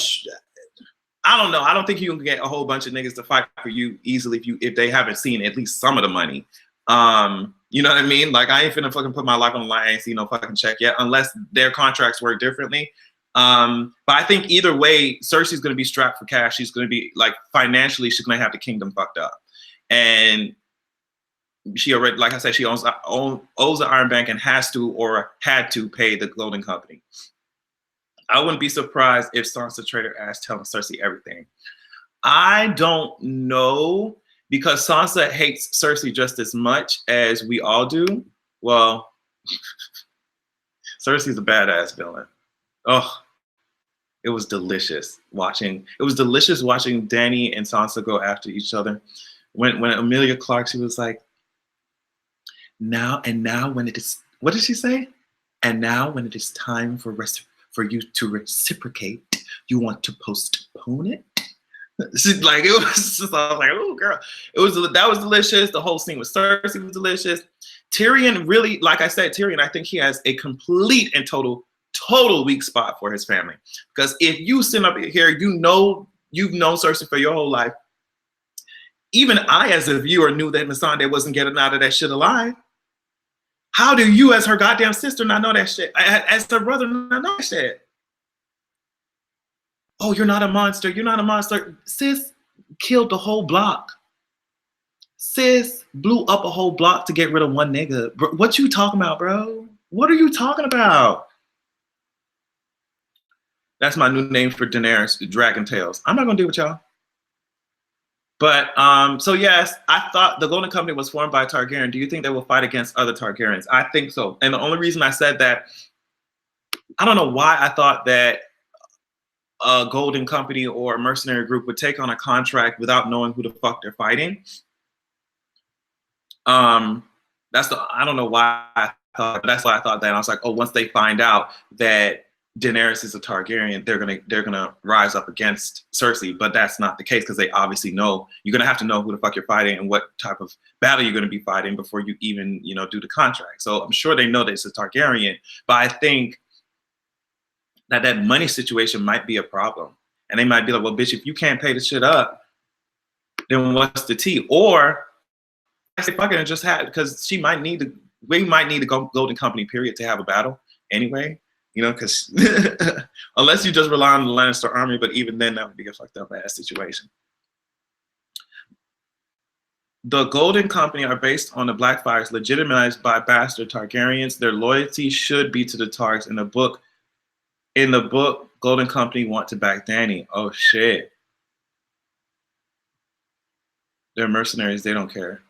don't know. I don't think you can get a whole bunch of niggas to fight for you easily if they haven't seen at least some of the money. You know what I mean? Like, I ain't finna fucking put my life on the line. I ain't seen no fucking check yet, unless their contracts work differently. But I think either way, Cersei's going to be strapped for cash. She's going to be, like, financially, she's going to have the kingdom fucked up. And she already, like I said, she owes the Iron Bank and has to or had to pay the Golden Company. I wouldn't be surprised if Sansa traded her ass telling Cersei everything. I don't know, because Sansa hates Cersei just as much as we all do. Well, Cersei's a badass villain. Oh, it was delicious watching. It was delicious watching Dany and Sansa go after each other. When Emilia Clarke, she was like, now when it is, what did she say? And now when it is time for you to reciprocate, you want to postpone it? She's like, it was just, I was like, oh girl, that was delicious. The whole scene with Cersei was delicious. Tyrion really, like I said, Tyrion, I think he has a complete and total weak spot for his family. Because if you sit up here, you've known Cersei for your whole life. even I, as a viewer, knew that Missandei wasn't getting out of that shit alive. How do you, as her goddamn sister, not know that shit? As her brother, not know that shit? Oh, you're not a monster. You're not a monster. Sis killed the whole block. Sis blew up a whole block to get rid of one nigga. Bro, what you talking about, bro? What are you talking about? That's my new name for Daenerys, Dragon Tales. I'm not gonna deal with y'all. But so yes, I thought the Golden Company was formed by a Targaryen. Do you think they will fight against other Targaryens? I think so. And the only reason I said that, I don't know why I thought that a Golden Company or a mercenary group would take on a contract without knowing who the fuck they're fighting. I don't know why I thought, but that's why I thought that. And I was like, oh, once they find out that Daenerys is a Targaryen, they're gonna rise up against Cersei. But that's not the case, because they obviously know you're gonna have to know who the fuck you're fighting and what type of battle you're gonna be fighting before you even, you know, do the contract. So I'm sure they know that it's a Targaryen, but I think that money situation might be a problem. And they might be like, well, bitch, if you can't pay the shit up, then what's the tea? Or I say fuck it and just have, because we might need the Golden Company period to have a battle anyway. You know, because unless you just rely on the Lannister army, but even then that would be a fucked up ass situation. The Golden Company are based on the Blackfires, legitimized by bastard Targaryens. Their loyalty should be to the Targs. In the book, Golden Company want to back Dany. Oh shit. They're mercenaries, they don't care.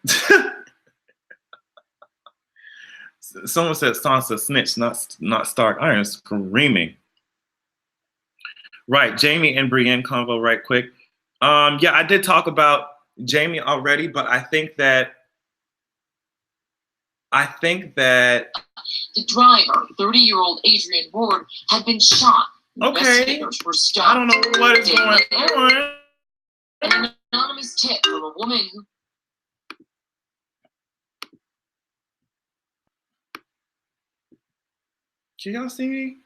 Someone said Sansa snitch, not Stark. I am screaming. Right, Jamie and Brienne convo right quick. Yeah, I did talk about Jamie already, but I think that the driver, 30-year-old Adrian Ward, had been shot. Okay. Were stopped. I don't know what is going on. An anonymous tip from a woman who. Can y'all see me?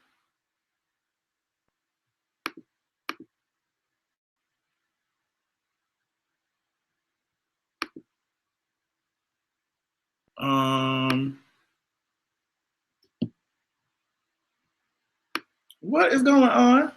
What is going on?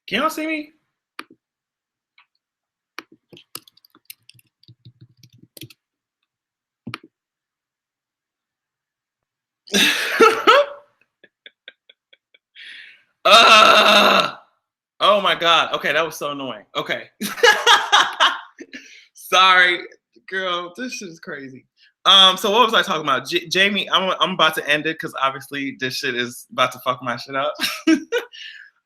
Can y'all see me? Oh my God. Okay, that was so annoying. Okay. Sorry, girl. This shit is crazy. So what was I talking about? Jamie, I'm about to end it because obviously this shit is about to fuck my shit up.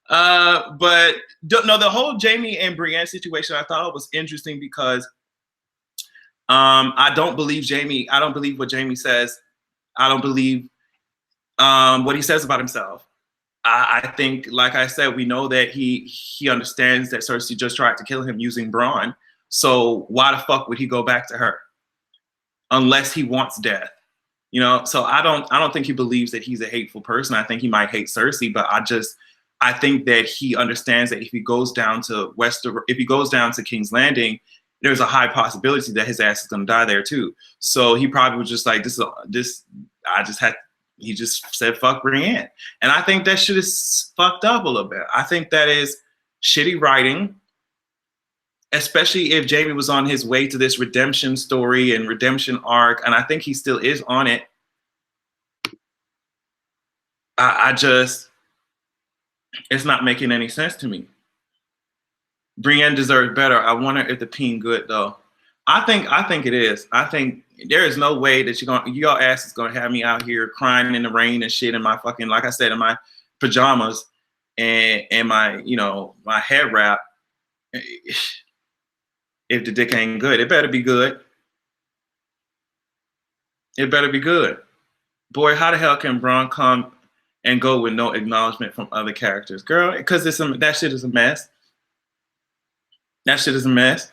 But no, the whole Jamie and Brienne situation, I thought it was interesting because I don't believe Jamie. I don't believe what Jamie says. I don't believe what he says about himself. I think, like I said, we know that he understands that Cersei just tried to kill him using Bronn. So why the fuck would he go back to her? Unless he wants death. You know, so I don't think he believes that he's a hateful person. I think he might hate Cersei, but I think that he understands that if he goes down to if he goes down to King's Landing, there's a high possibility that his ass is gonna die there too. So he probably was just like, he just said fuck Brienne. And I think that shit is fucked up a little bit. I think that is shitty writing, especially if Jamie was on his way to this redemption story and redemption arc, and I think he still is on it. It's not making any sense to me. Brienne deserves better. I wonder if the peen good though. I think it is. I think there is no way that your ass is gonna have me out here crying in the rain and shit in my fucking, like I said, in my pajamas and my, you know, my head wrap. If the dick ain't good, it better be good. It better be good. Boy, how the hell can Bronn come and go with no acknowledgement from other characters, girl? Because that shit is a mess. That shit is a mess.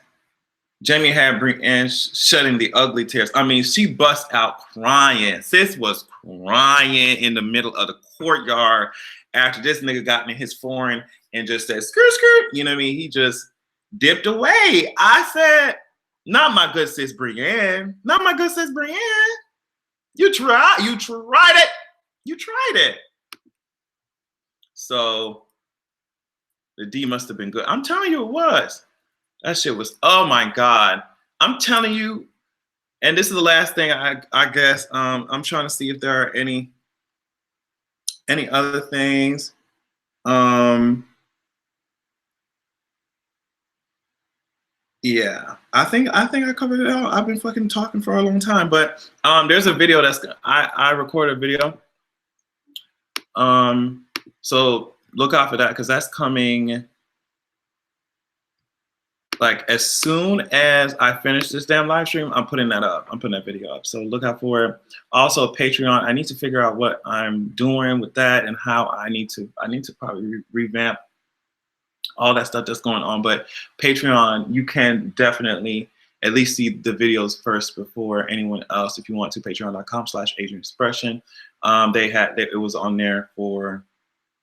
Jamie had Brienne shedding the ugly tears. I mean, she bust out crying. Sis was crying in the middle of the courtyard after this nigga got in his foreign and just said, skirt, skirt. You know what I mean? He just dipped away. I said, not my good sis Brienne. Not my good sis Brienne. You tried it. You tried it. So the D must have been good. I'm telling you it was. That shit was, oh my God. I'm telling you, and this is the last thing I guess. I'm trying to see if there are any other things. Yeah, I think I covered it all. I've been fucking talking for a long time, but there's a video I recorded a video. So look out for that because that's coming. Like as soon as I finish this damn live stream, I'm putting that up. I'm putting that video up. So look out for it. Also Patreon. I need to figure out what I'm doing with that and how I need to probably revamp all that stuff that's going on. But Patreon, you can definitely at least see the videos first before anyone else if you want to. Patreon.com/AdrianExpression. It was on there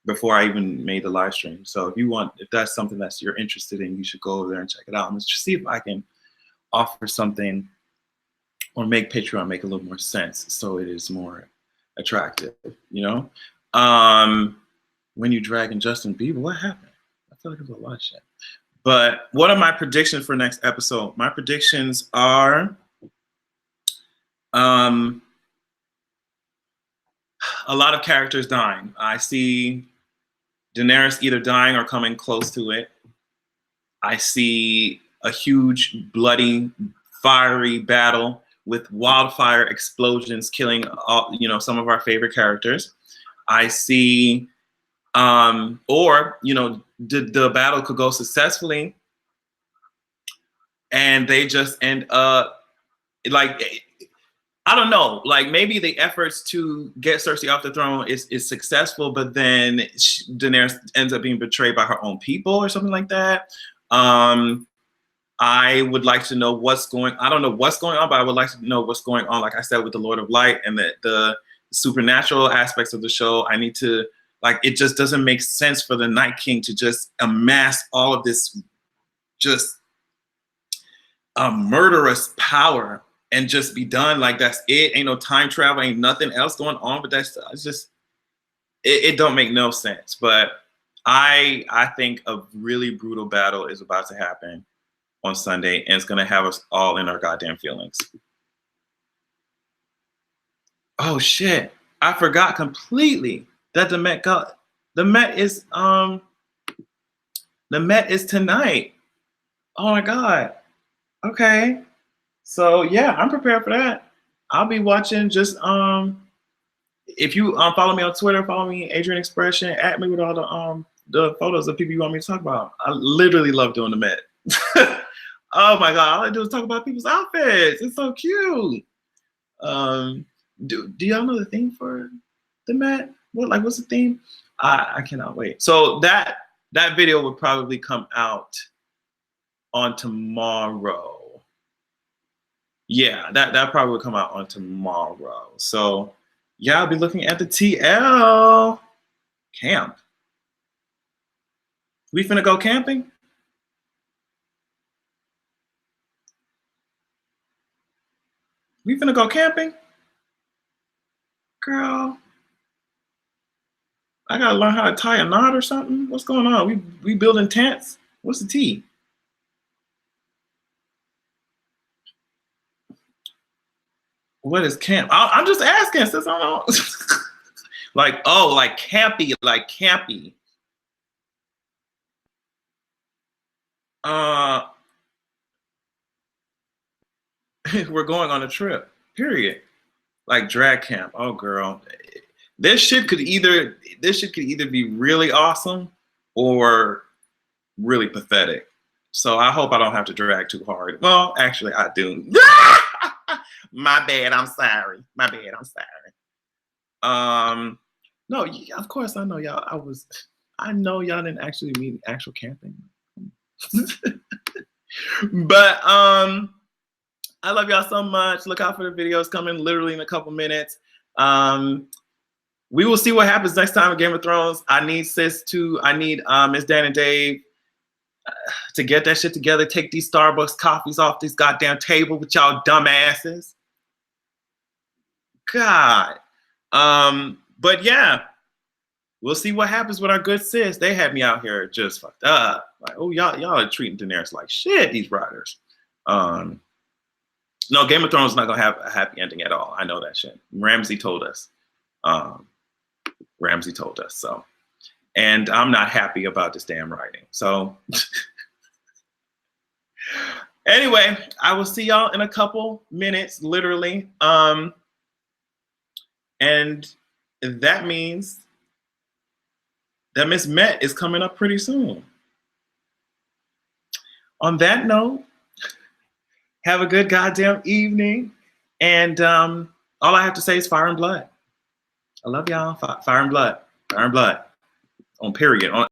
before I even made the live stream. So if that's something that you're interested in, you should go over there and check it out. Let's just see if I can offer something or make Patreon make a little more sense so it is more attractive, you know? When you dragging Justin Bieber, what happened? I feel like it was a lot of shit. But what are my predictions for next episode? My predictions are a lot of characters dying. I see Daenerys either dying or coming close to it. I see a huge, bloody, fiery battle with wildfire explosions killing some of our favorite characters. I see, the battle could go successfully and they just end up like, I don't know, like maybe the efforts to get Cersei off the throne is successful, but then Daenerys ends up being betrayed by her own people or something like that. I would like to know I don't know what's going on, but I would like to know what's going on, like I said, with the Lord of Light and the supernatural aspects of the show. I need to, it just doesn't make sense for the Night King to just amass all of this just murderous power and just be done. Like that's it. Ain't no time travel, ain't nothing else going on. But it's just, it don't make no sense. But I think a really brutal battle is about to happen on Sunday, and it's gonna have us all in our goddamn feelings. Oh shit! I forgot completely that the Met is tonight. Oh my God. Okay. So yeah, I'm prepared for that. I'll be watching. Just if you follow me on Twitter, follow me Adrian Expression, at me with all the photos of people you want me to talk about. I literally love doing the Met. Oh my God, all I do is talk about people's outfits. It's so cute. Do y'all know the theme for the Met? What's the theme? I cannot wait. So that video would probably come out on tomorrow. Yeah, that probably will come out on tomorrow. So yeah, I'll be looking at the TL camp. We finna go camping? We finna go camping? Girl, I gotta learn how to tie a knot or something. What's going on? We building tents? What's the tea? What is camp? I'm just asking since I don't know. like campy, like campy. We're going on a trip. Period. Like drag camp. Oh, girl, this shit could either be really awesome or really pathetic. So I hope I don't have to drag too hard. Well, actually, I do. My bad. I'm sorry. My bad. I'm sorry. No, of course I know y'all. I know y'all didn't actually mean actual camping. But I love y'all so much. Look out for the videos coming literally in a couple minutes. We will see what happens next time in Game of Thrones. I need Miss Dan and Dave to get that shit together. Take these Starbucks coffees off this goddamn table with y'all dumbasses. God. But yeah, we'll see what happens with our good sis. They had me out here just fucked up. Like, oh, y'all are treating Daenerys like shit, these writers. No, Game of Thrones is not gonna have a happy ending at all. I know that shit. Ramsay told us. So. And I'm not happy about this damn writing. So anyway, I will see y'all in a couple minutes, literally. And that means that Miss Met is coming up pretty soon. On that note, have a good goddamn evening. And all I have to say is fire and blood. I love y'all. Fire and blood. Fire and blood. On period. On